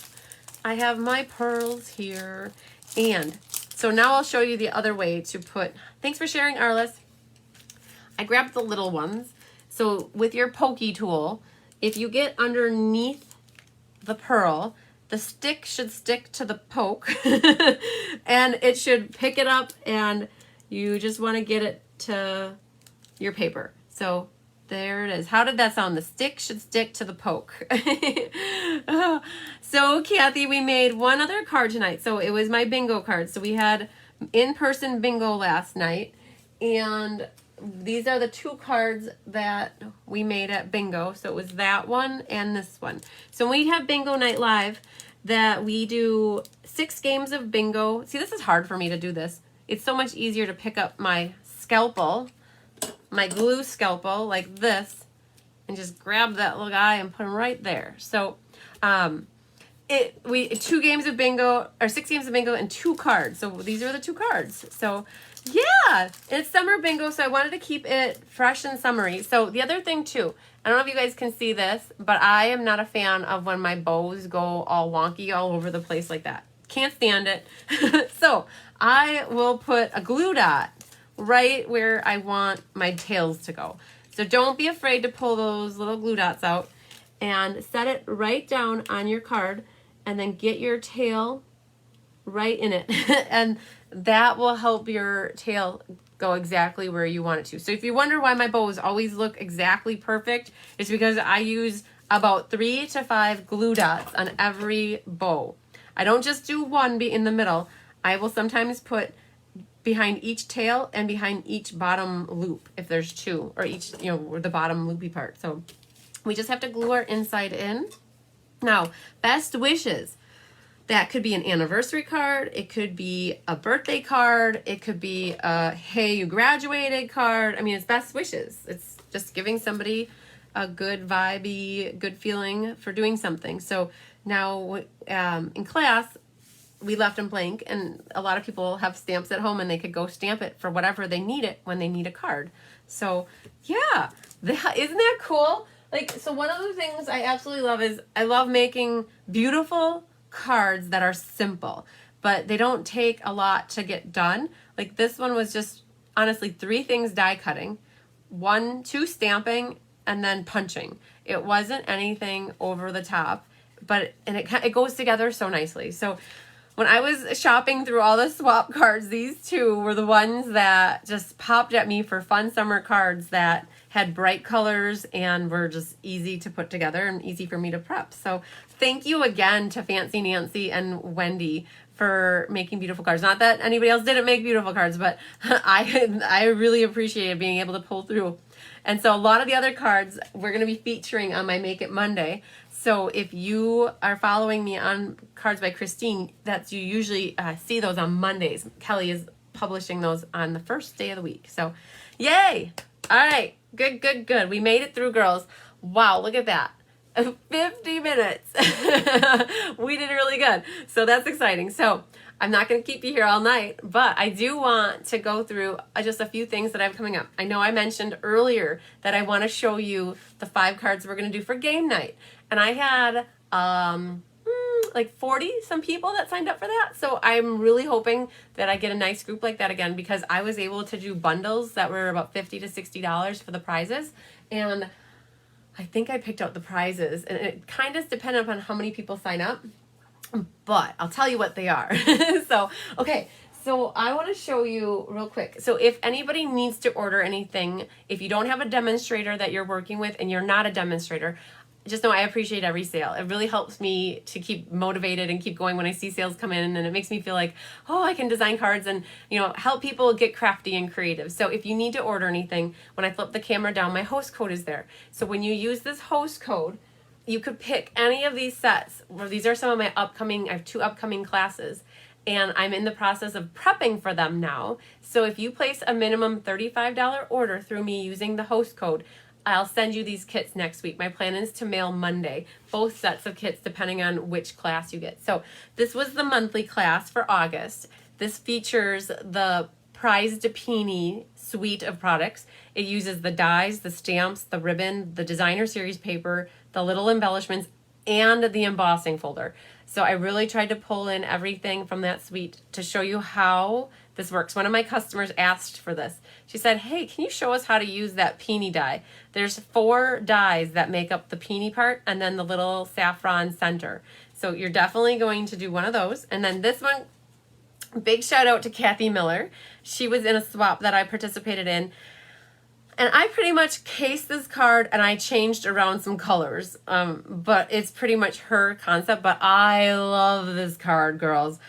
I have my pearls here. And so now I'll show you the other way to put, thanks for sharing, Arliss. I grabbed the little ones. So with your pokey tool, if you get underneath the pearl, the stick should stick to the poke and it should pick it up, and you just want to get it to your paper. So there it is. How did that sound? The stick should stick to the poke. So Kathy, we made one other card tonight. So it was my bingo card. So we had in-person bingo last night, and these are the 2 cards that we made at bingo. So it was that one and this one. So we have bingo night live that we do 6 games of bingo. See, this is hard for me to do this. It's so much easier to pick up my scalpel, my glue scalpel like this, and just grab that little guy and put him right there. So we 2 games of bingo, or 6 games of bingo and 2 cards. So these are the 2 cards. So yeah, it's summer bingo, so I wanted to keep it fresh and summery. So the other thing too, I don't know if you guys can see this, but I am not a fan of when my bows go all wonky all over the place like that. Can't stand it. So I will put a glue dot right where I want my tails to go. So don't be afraid to pull those little glue dots out and set it right down on your card, and then get your tail right in it. And that will help your tail go exactly where you want it to. So if you wonder why my bows always look exactly perfect, it's because I use about 3 to 5 glue dots on every bow. I don't just do one in the middle. I will sometimes put behind each tail and behind each bottom loop if there's 2, or each, the bottom loopy part. So we just have to glue our inside in. Now, best wishes. That could be an anniversary card. It could be a birthday card. It could be a hey, you graduated card. I mean, it's best wishes. It's just giving somebody a good vibey, good feeling for doing something. So now in class, we left them blank, and a lot of people have stamps at home and they could go stamp it for whatever they need it when they need a card. So yeah, isn't that cool? Like, so one of the things I absolutely love is I love making beautiful cards that are simple, but they don't take a lot to get done. Like this one was just honestly 3 things die cutting, 2 stamping, and then punching. It wasn't anything over the top, but it goes together so nicely. So when I was shopping through all the swap cards, these 2 were the ones that just popped at me for fun summer cards that had bright colors and were just easy to put together and easy for me to prep. So thank you again to Fancy Nancy and Wendy for making beautiful cards. Not that anybody else didn't make beautiful cards, but I really appreciated being able to pull through. And so a lot of the other cards we're going to be featuring on my Make It Monday. So if you are following me on Cards by Christine, you usually see those on Mondays. Kelly is publishing those on the first day of the week. So yay! All right, good. We made it through, girls. Wow, look at that. 50 minutes. We did really good. So that's exciting. So I'm not going to keep you here all night, but I do want to go through just a few things that I have coming up. I know I mentioned earlier that I want to show you the 5 cards we're going to do for game night. And I had like 40 some people that signed up for that. So I'm really hoping that I get a nice group like that again, because I was able to do bundles that were about $50 to $60 for the prizes. And I think I picked out the prizes, and it kind of depended upon how many people sign up, but I'll tell you what they are. So I want to show you real quick. So if anybody needs to order anything, if you don't have a demonstrator that you're working with and you're not a demonstrator, just know I appreciate every sale. It really helps me to keep motivated and keep going when I see sales come in, and it makes me feel like, oh, I can design cards and, help people get crafty and creative. So if you need to order anything, when I flip the camera down, my host code is there. So when you use this host code, you could pick any of these sets. Well, these are some of my I have 2 upcoming classes, and I'm in the process of prepping for them now. So if you place a minimum $35 order through me using the host code, I'll send you these kits next week. My plan is to mail Monday, both sets of kits depending on which class you get. So this was the monthly class for August. This features the Prized Peony suite of products. It uses the dies, the stamps, the ribbon, the designer series paper, the little embellishments, and the embossing folder. So I really tried to pull in everything from that suite to show you how this works. One of my customers asked for this. She said, hey, can you show us how to use that peony die? There's 4 dies that make up the peony part, and then the little saffron center. So you're definitely going to do one of those. And then this one, big shout out to Kathy Miller. She was in a swap that I participated in. And I pretty much cased this card and I changed around some colors. But it's pretty much her concept. But I love this card, girls.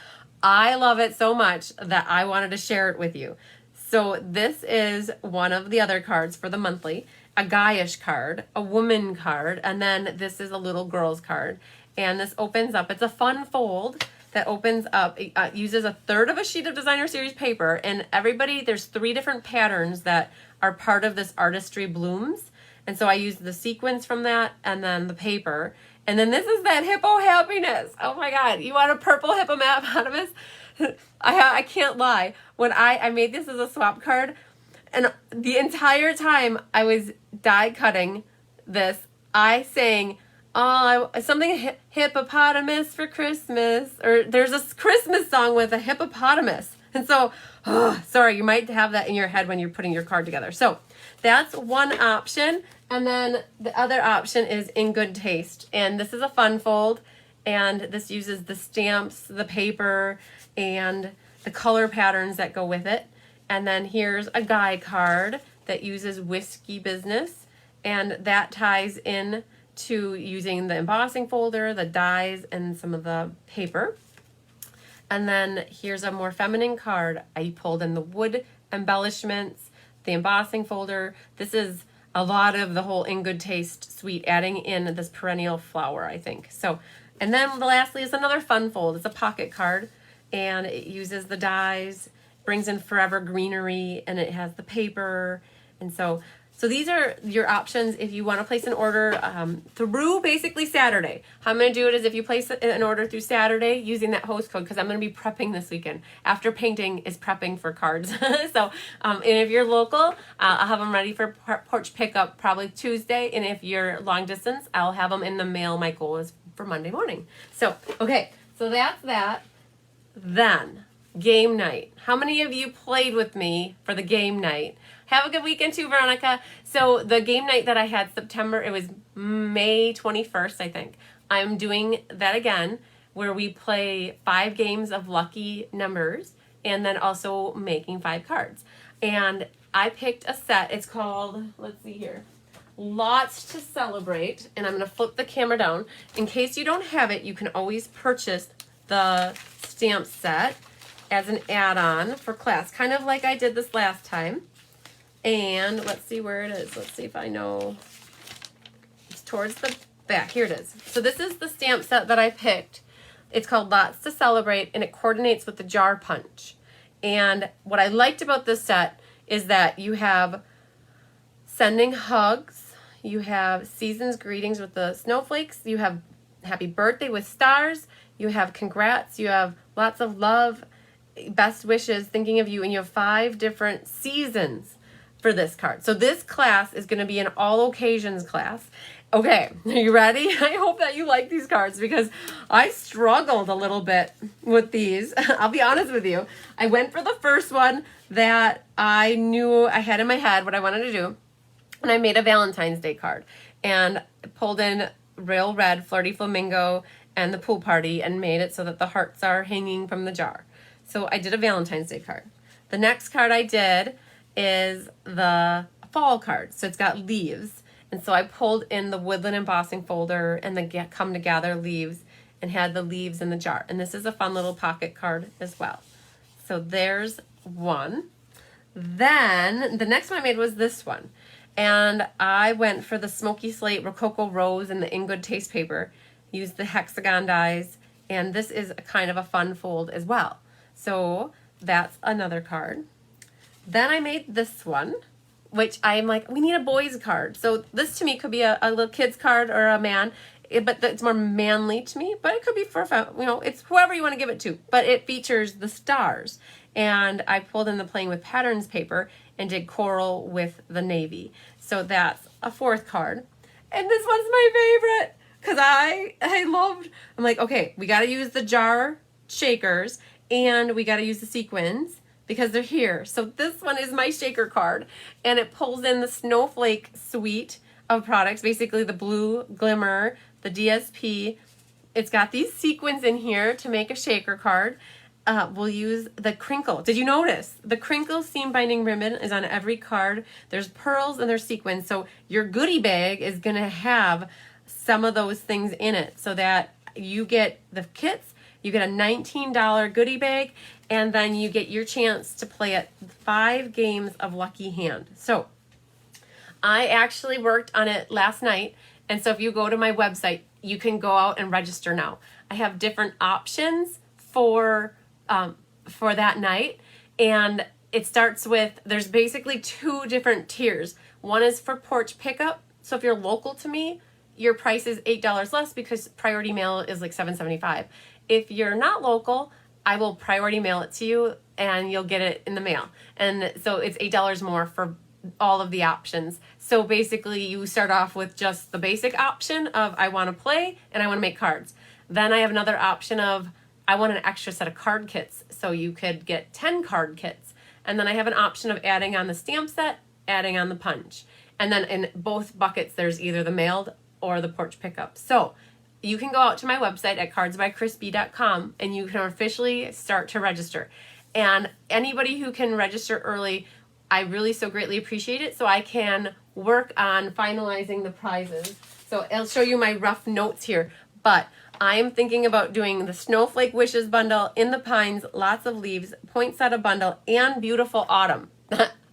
I love it so much that I wanted to share it with you. So this is one of the other cards for the monthly. A guyish card, a woman card, and then this is a little girl's card. And this opens up. It's a fun fold that opens up. It uses a third of a sheet of designer series paper, and there's 3 different patterns that are part of this Artistry Blooms. And so I used the sequins from that and then the paper. And then this is that hippo happiness. Oh my God. You want a purple hippopotamus? I can't lie. When I made this as a swap card, and the entire time I was die cutting this, I sang, something hippopotamus for Christmas. Or there's a Christmas song with a hippopotamus. And so, sorry, you might have that in your head when you're putting your card together. So that's one option. And then the other option is In Good Taste. And this is a fun fold. And this uses the stamps, the paper, and the color patterns that go with it. And then here's a guy card that uses Whiskey Business. And that ties in to using the embossing folder, the dies, and some of the paper. And then here's a more feminine card. I pulled in the wood embellishments, the embossing folder. This is a lot of the whole In Good Taste suite, adding in this perennial flower, I think. So, and then lastly is another fun fold. It's a pocket card, and it uses the dies, brings in forever greenery, and it has the paper. And so these are your options if you want to place an order through basically Saturday. How I'm going to do it is if you place an order through Saturday using that host code, because I'm going to be prepping this weekend. After painting is prepping for cards. So, and if you're local, I'll have them ready for porch pickup probably Tuesday. And if you're long distance, I'll have them in the mail. My goal is for Monday morning. So, okay, so that's that. Then, game night. How many of you played with me for the game night? Have a good weekend too, Veronica. So the game night that I had September, it was May 21st, I think. I'm doing that again, where we play 5 games of lucky numbers and then also making 5 cards. And I picked a set. It's called, let's see here, Lots to Celebrate. And I'm going to flip the camera down. In case you don't have it, you can always purchase the stamp set as an add-on for class, kind of like I did this last time. And let's see where it is. Let's see if I know. It's towards the back. Here it is. So this is the stamp set that I picked. It's called Lots to Celebrate, and it coordinates with the jar punch. And what I liked about this set is that you have sending hugs, you have season's greetings with the snowflakes, you have happy birthday with stars, you have congrats, you have lots of love, best wishes, thinking of you, and you have 5 different seasons for this card. So this class is going to be an all occasions class. Okay, are you ready? I hope that you like these cards because I struggled a little bit with these. I'll be honest with you. I went for the first one that I knew I had in my head what I wanted to do, and I made a Valentine's Day card and pulled in Real Red, Flirty Flamingo, and the pool party and made it so that the hearts are hanging from the jar. So I did a Valentine's Day card. The next card I did is the fall card. So it's got leaves. And so I pulled in the woodland embossing folder and the come together leaves and had the leaves in the jar. And this is a fun little pocket card as well. So there's one. Then the next one I made was this one. And I went for the Smoky Slate Rococo Rose and the In Good Taste paper. Used the hexagon dies. And this is a kind of a fun fold as well. So that's another card. Then I made this one, which I'm like, we need a boys card. So this to me could be a little kid's card or a man, but it's more manly to me. But it could be for, it's whoever you want to give it to. But it features the stars. And I pulled in the Playing with Patterns paper and did coral with the navy. So that's a 4th card. And this one's my favorite because I'm like, okay, we got to use the jar shakers and we got to use the sequins because they're here. So this one is my shaker card, and it pulls in the Snowflake suite of products, basically the Blue Glimmer, the DSP. It's got these sequins in here to make a shaker card. We'll use the crinkle. Did you notice? The crinkle seam binding ribbon is on every card. There's pearls and there's sequins. So your goodie bag is going to have some of those things in it so that you get the kits, you get a $19 goodie bag, and then you get your chance to play at 5 games of Lucky Hand. So I actually worked on it last night, and so if you go to my website, you can go out and register now. I have different options for that night, and it starts with, there's basically 2 different tiers. One is for porch pickup, so if you're local to me, your price is $8 less because priority mail is like $7.75. If you're not local, I will priority mail it to you and you'll get it in the mail. And so it's $8 more for all of the options. So basically you start off with just the basic option of I want to play and I want to make cards. Then I have another option of I want an extra set of card kits. So you could get 10 card kits. And then I have an option of adding on the stamp set, adding on the punch. And then in both buckets, there's either the mailed or the porch pickup. So you can go out to my website at cardsbychrisb.com and you can officially start to register. And anybody who can register early, I really so greatly appreciate it, so I can work on finalizing the prizes. So I'll show you my rough notes here, but I am thinking about doing the Snowflake Wishes bundle, In the Pines, Lots of Leaves, Poinsettia bundle, and Beautiful Autumn.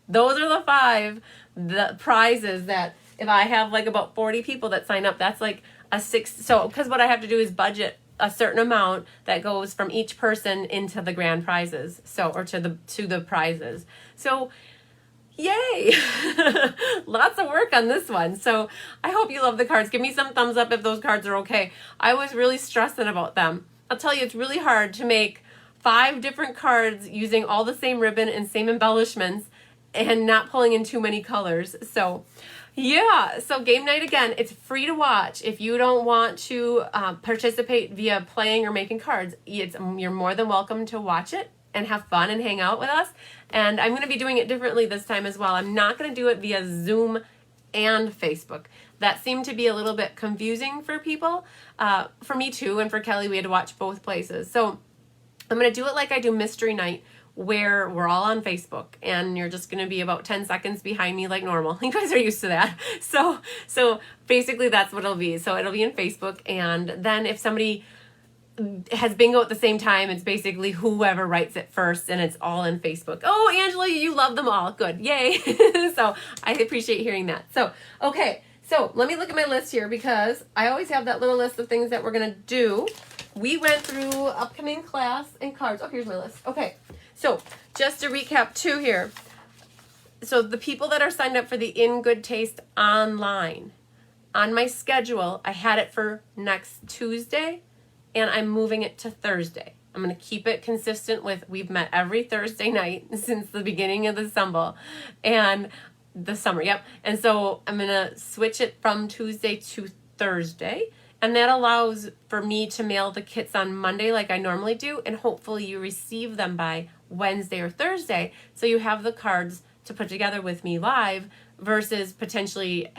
Those are the 5 the prizes that if I have like about 40 people that sign up, that's like a 6. So because what I have to do is budget a certain amount that goes from each person into the grand prizes, so or to the prizes. So yay! Lots of work on this one. So I hope you love the cards. Give me some thumbs up if those cards are okay. I was really stressing about them. I'll tell you, it's really hard to make 5 different cards using all the same ribbon and same embellishments and not pulling in too many colors. So yeah, so game night again, it's free to watch. If you don't want to participate via playing or making cards, you're more than welcome to watch it and have fun and hang out with us. And I'm going to be doing it differently this time as well. I'm not going to do it via Zoom and Facebook. That seemed to be a little bit confusing for people. For me too, and for Kelly, we had to watch both places. So I'm going to do it like I do Mystery Night, where we're all on Facebook and you're just going to be about 10 seconds behind me like normal. You guys are used to that. So basically that's what it'll be. So it'll be in Facebook, and then if somebody has bingo at the same time, it's basically whoever writes it first, and it's all in Facebook. Oh, Angela, you love them all. Good. Yay. So I appreciate hearing that. So, okay. So let me look at my list here because I always have that little list of things that we're going to do. We went through upcoming class and cards. Oh, here's my list. Okay. So just to recap too here. So the people that are signed up for the In Good Taste online, on my schedule, I had it for next Tuesday, and I'm moving it to Thursday. I'm going to keep it consistent with we've met every Thursday night since the beginning of the summer. Yep. And so I'm going to switch it from Tuesday to Thursday. And that allows for me to mail the kits on Monday like I normally do. And hopefully you receive them by Wednesday or Thursday. So you have the cards to put together with me live versus potentially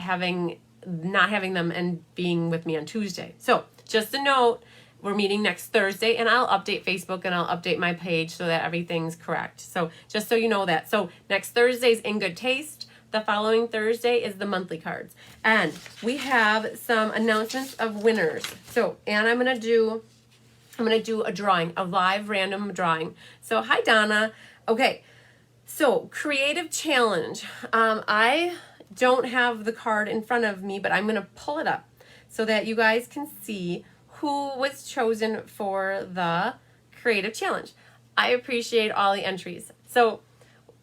not having them and being with me on Tuesday. So just a note, we're meeting next Thursday, and I'll update Facebook and I'll update my page so that everything's correct. So just so you know that. So next Thursday's In Good Taste. The following Thursday is the monthly cards. And we have some announcements of winners. So, and I'm going to do a drawing, a live random drawing. So, hi, Donna. Okay. So, creative challenge. I don't have the card in front of me, but I'm going to pull it up so that you guys can see who was chosen for the creative challenge. I appreciate all the entries. So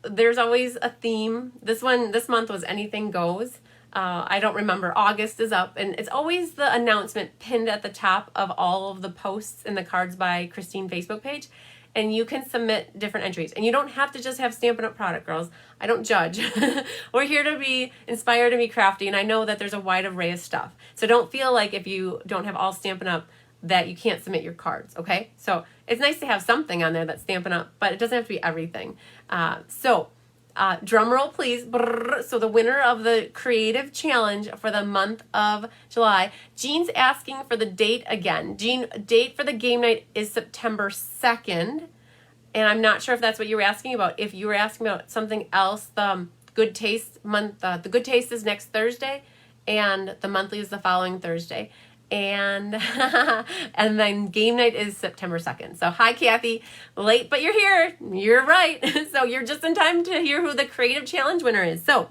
there's always a theme. This month was anything goes. I don't remember. August is up, and it's always the announcement pinned at the top of all of the posts in the Cards by Christine Facebook page. And you can submit different entries. And you don't have to just have Stampin' Up! Product, girls. I don't judge. We're here to be inspired and be crafty, and I know that there's a wide array of stuff. So don't feel like if you don't have all Stampin' Up! That you can't submit your cards, okay? So it's nice to have something on there that's Stampin' Up!, but it doesn't have to be everything. Drum roll, please. Brrr. So the winner of the creative challenge for the month of July, Jean's asking for the date again. Jean, date for the game night is September 2nd. And I'm not sure if that's what you were asking about. If you were asking about something else, the Good Taste month, the Good Taste is next Thursday, and the monthly is the following Thursday. And and then game night is September 2nd. So hi, Kathy. Late, but you're here. You're right. So you're just in time to hear who the creative challenge winner is. So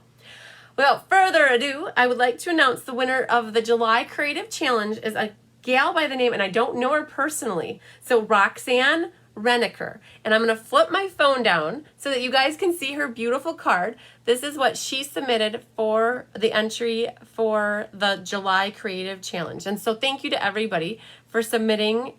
without further ado, I would like to announce the winner of the July creative challenge is a gal by the name, and I don't know her personally. So Roxanne Reniker. And I'm going to flip my phone down so that you guys can see her beautiful card. This is what she submitted for the entry for the July Creative Challenge. And so thank you to everybody for submitting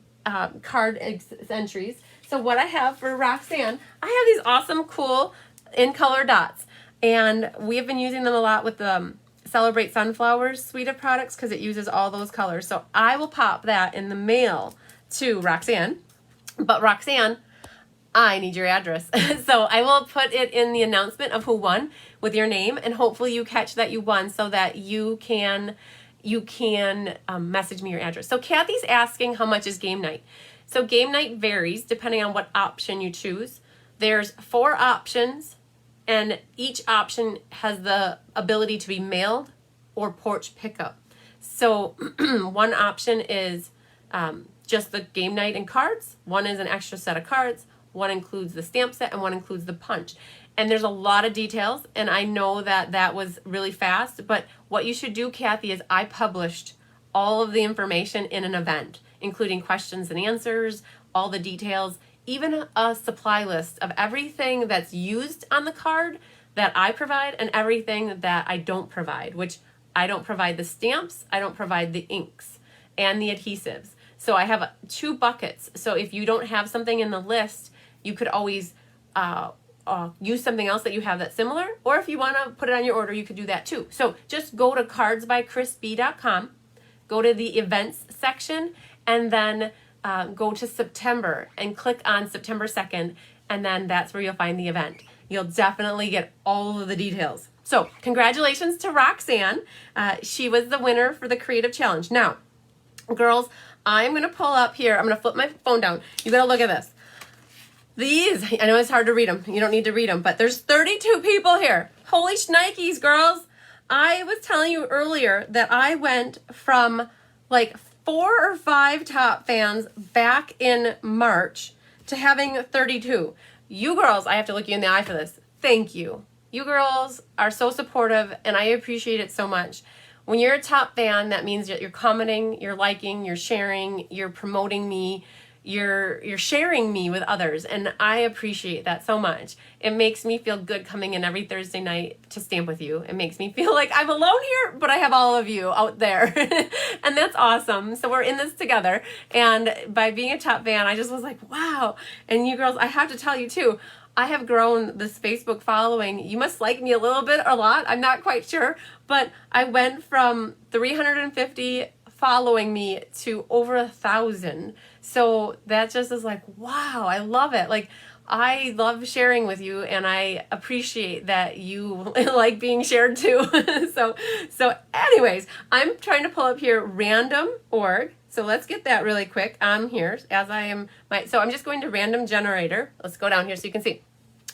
card entries. So what I have for Roxanne, I have these awesome, cool in color dots. And we have been using them a lot with the Celebrate Sunflowers suite of products because it uses all those colors. So I will pop that in the mail to Roxanne. But Roxanne, I need your address. So I will put it in the announcement of who won with your name, and hopefully you catch that you won so that you can message me your address. So Kathy's asking how much is game night. So game night varies depending on what option you choose. There's 4 options, and each option has the ability to be mailed or porch pickup. So one option is just the game night and cards. One is an extra set of cards. One includes the stamp set, and one includes the punch. And there's a lot of details, and I know that that was really fast, but what you should do, Kathy, is I published all of the information in an event, including questions and answers, all the details, even a supply list of everything that's used on the card that I provide and everything that I don't provide, which I don't provide the stamps, I don't provide the inks and the adhesives. So I have 2 buckets. So if you don't have something in the list, you could always use something else that you have that's similar, or if you want to put it on your order, you could do that too. So just go to cardsbychrisb.com, go to the events section, and then go to September and click on September 2nd, and then that's where you'll find the event. You'll definitely get all of the details. So congratulations to Roxanne. She was the winner for the Creative Challenge. Now, girls, I'm going to pull up here. I'm going to flip my phone down. You got to look at this. These, I know it's hard to read them. You don't need to read them, but there's 32 people here. Holy shnikes, girls. I was telling you earlier that I went from like 4 or 5 top fans back in March to having 32. You girls, I have to look you in the eye for this. Thank you. You girls are so supportive, and I appreciate it so much. When you're a top fan, that means that you're commenting, you're liking, you're sharing, you're promoting me, you're sharing me with others, and I appreciate that so much. It makes me feel good coming in every Thursday night to stamp with you. It makes me feel like I'm alone here, but I have all of you out there, and that's awesome. So we're in this together, and by being a top fan, I just was like, wow. And you girls, I have to tell you too, I have grown this Facebook following. You must like me a little bit, or a lot, I'm not quite sure, but I went from 350 following me to over 1,000. So that just is like, wow, I love it. Like, I love sharing with you, and I appreciate that you like being shared too. So anyways, I'm trying to pull up here random.org. So let's get that really quick. I'm here as I am so I'm just going to random generator. Let's go down here so you can see.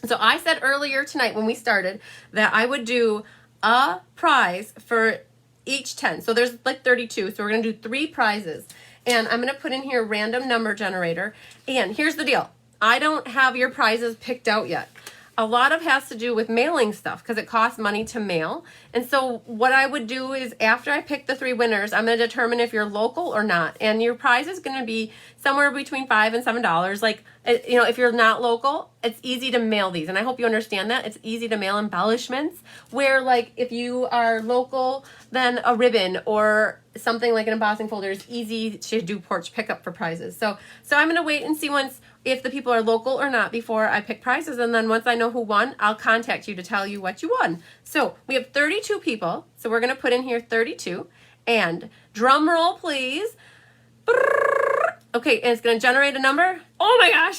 So I said earlier tonight when we started that I would do a prize for each 10. So there's like 32. So we're going to do 3 prizes. And I'm going to put in here random number generator. And here's the deal. I don't have your prizes picked out yet. A lot of has to do with mailing stuff because it costs money to mail. And so what I would do is after I pick the 3 winners, I'm going to determine if you're local or not. And your prize is going to be somewhere between $5 and $7. Like, you know, if you're not local, it's easy to mail these. And I hope you understand that. It's easy to mail embellishments where, like, if you are local, then a ribbon or something like an embossing folder is easy to do porch pickup for prizes. So I'm going to wait and see if the people are local or not before I pick prizes. And then once I know who won, I'll contact you to tell you what you won. So we have 32 people. So we're going to put in here 32. And drum roll, please. Okay, and it's going to generate a number. Oh my gosh.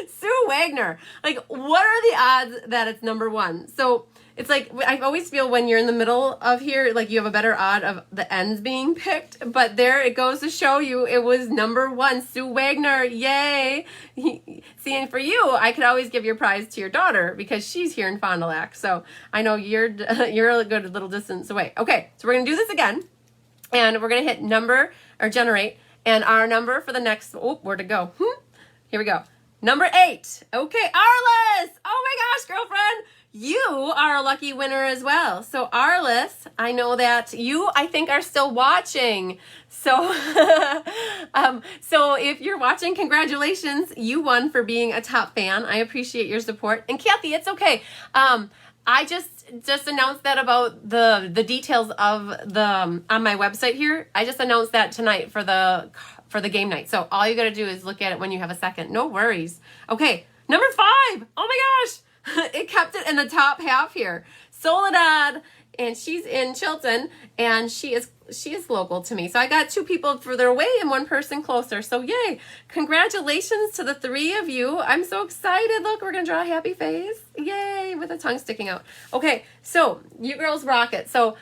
Sue Wagner. Like, what are the odds that it's number 1? So it's like, I always feel when you're in the middle of here, like you have a better odd of the ends being picked. But there it goes to show you it was number 1, Sue Wagner. Yay. See, and for you, I could always give your prize to your daughter because she's here in Fond du Lac. So I know you're a good little distance away. Okay, so we're going to do this again. And we're going to hit number or generate. And our number for the next, where'd it go? Here we go. Number 8. Okay, Arliss. Oh my gosh, girlfriend. you are a lucky winner as well. So Arliss, I know that you, I think, are still watching. So, so if you're watching, congratulations. You won for being a top fan. I appreciate your support. And Kathy, it's okay. I just announced that about the details of the on my website here. I just announced that tonight for the game night. So all you got to do is look at it when you have a second. No worries. Okay, number 5. Oh my gosh. It kept it in the top half here. Soledad, and she's in Chilton, and she is local to me. So I got 2 people further away and 1 person closer. So yay. Congratulations to the 3 of you. I'm so excited. Look, we're going to draw a happy face. Yay, with a tongue sticking out. Okay, so you girls rock it. So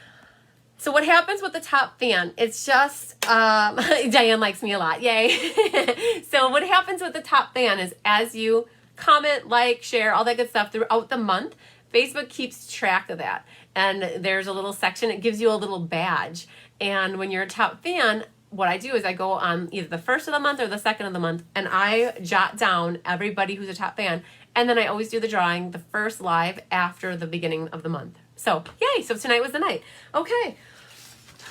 what happens with the top fan? It's just, Diane likes me a lot. Yay. So what happens with the top fan is as you comment, like, share, all that good stuff throughout the month, Facebook keeps track of that. And there's a little section, it gives you a little badge. And when you're a top fan, what I do is I go on either the 1st of the month or the 2nd of the month, and I jot down everybody who's a top fan. And then I always do the drawing the first live after the beginning of the month. So, yay. So tonight was the night. Okay.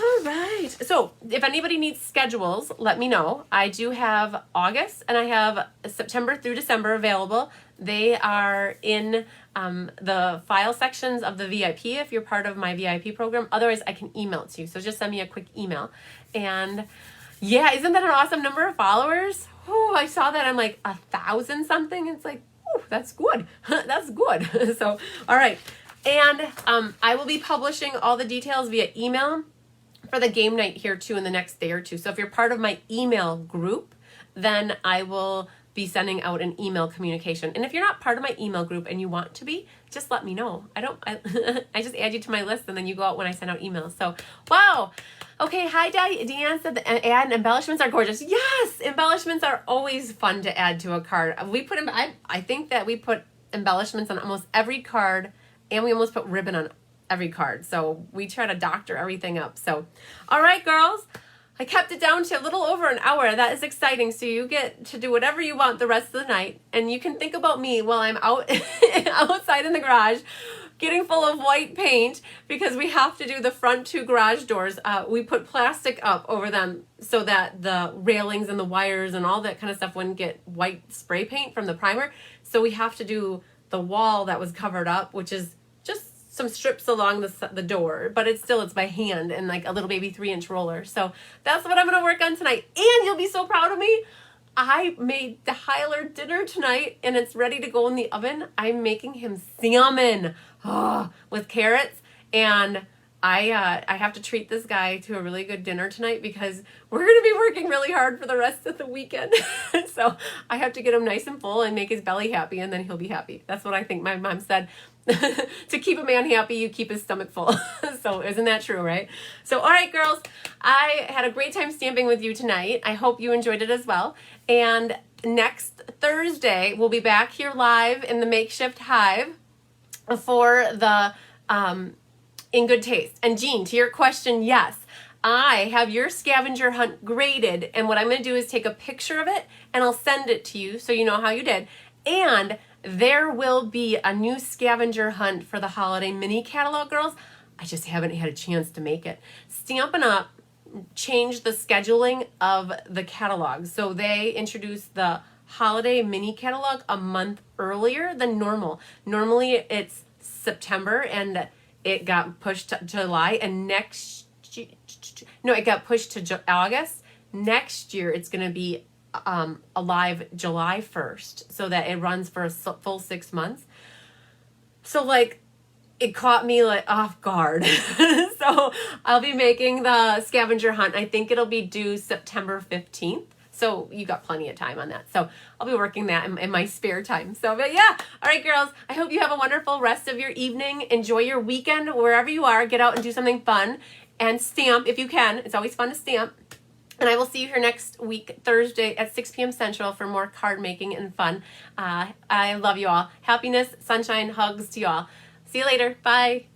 All right. So if anybody needs schedules, let me know. I do have August and I have September through December available. They are in the file sections of the VIP if you're part of my VIP program. Otherwise, I can email it to you. So just send me a quick email. And yeah, isn't that an awesome number of followers? Oh, I saw that. I'm like 1,000 something. It's like, oh, that's good. That's good. So, all right. And I will be publishing all the details via email for the game night here too in the next day or 2. So if you're part of my email group, then I will be sending out an email communication. And if you're not part of my email group and you want to be, just let me know. I just add you to my list and then you go out when I send out emails. So, wow. Okay, hi, Deanne said the add embellishments are gorgeous. Yes, embellishments are always fun to add to a card. We put I think that we put embellishments on almost every card, and we almost put ribbon on every card. So we try to doctor everything up. So, all right, girls, I kept it down to a little over an hour. That is exciting. So you get to do whatever you want the rest of the night. And you can think about me while I'm out outside in the garage getting full of white paint because we have to do the front 2 garage doors. We put plastic up over them so that the railings and the wires and all that kind of stuff wouldn't get white spray paint from the primer. So we have to do the wall that was covered up, which is just some strips along the door, but it's by hand and like a little baby 3-inch roller. So that's what I'm going to work on tonight. And you'll be so proud of me. I made the Hyler dinner tonight and it's ready to go in the oven. I'm making him salmon with carrots, and I have to treat this guy to a really good dinner tonight because we're going to be working really hard for the rest of the weekend. So I have to get him nice and full and make his belly happy, and then he'll be happy. That's what I think my mom said. To keep a man happy, you keep his stomach full. So isn't that true, right? So, all right, girls, I had a great time stamping with you tonight. I hope you enjoyed it as well. And next Thursday, we'll be back here live in the Makeshift Hive for the In Good Taste. And Jean, to your question, yes, I have your scavenger hunt graded, and what I'm going to do is take a picture of it and I'll send it to you so you know how you did. And there will be a new scavenger hunt for the holiday mini catalog, girls. I just haven't had a chance to make it. Stampin' Up! Changed the scheduling of the catalog. So they introduced the holiday mini catalog a month earlier than normal. Normally it's September and it got pushed to July, and it got pushed to August. Next year it's going to be alive July 1st, so that it runs for a full 6 months. So like it caught me like off guard. So I'll be making the scavenger hunt. I think it'll be due September 15th. So you got plenty of time on that. So I'll be working that in my spare time. So, but yeah. All right, girls, I hope you have a wonderful rest of your evening. Enjoy your weekend wherever you are. Get out and do something fun and stamp if you can. It's always fun to stamp. And I will see you here next week, Thursday at 6 p.m. Central for more card making and fun. I love you all. Happiness, sunshine, hugs to you all. See you later. Bye.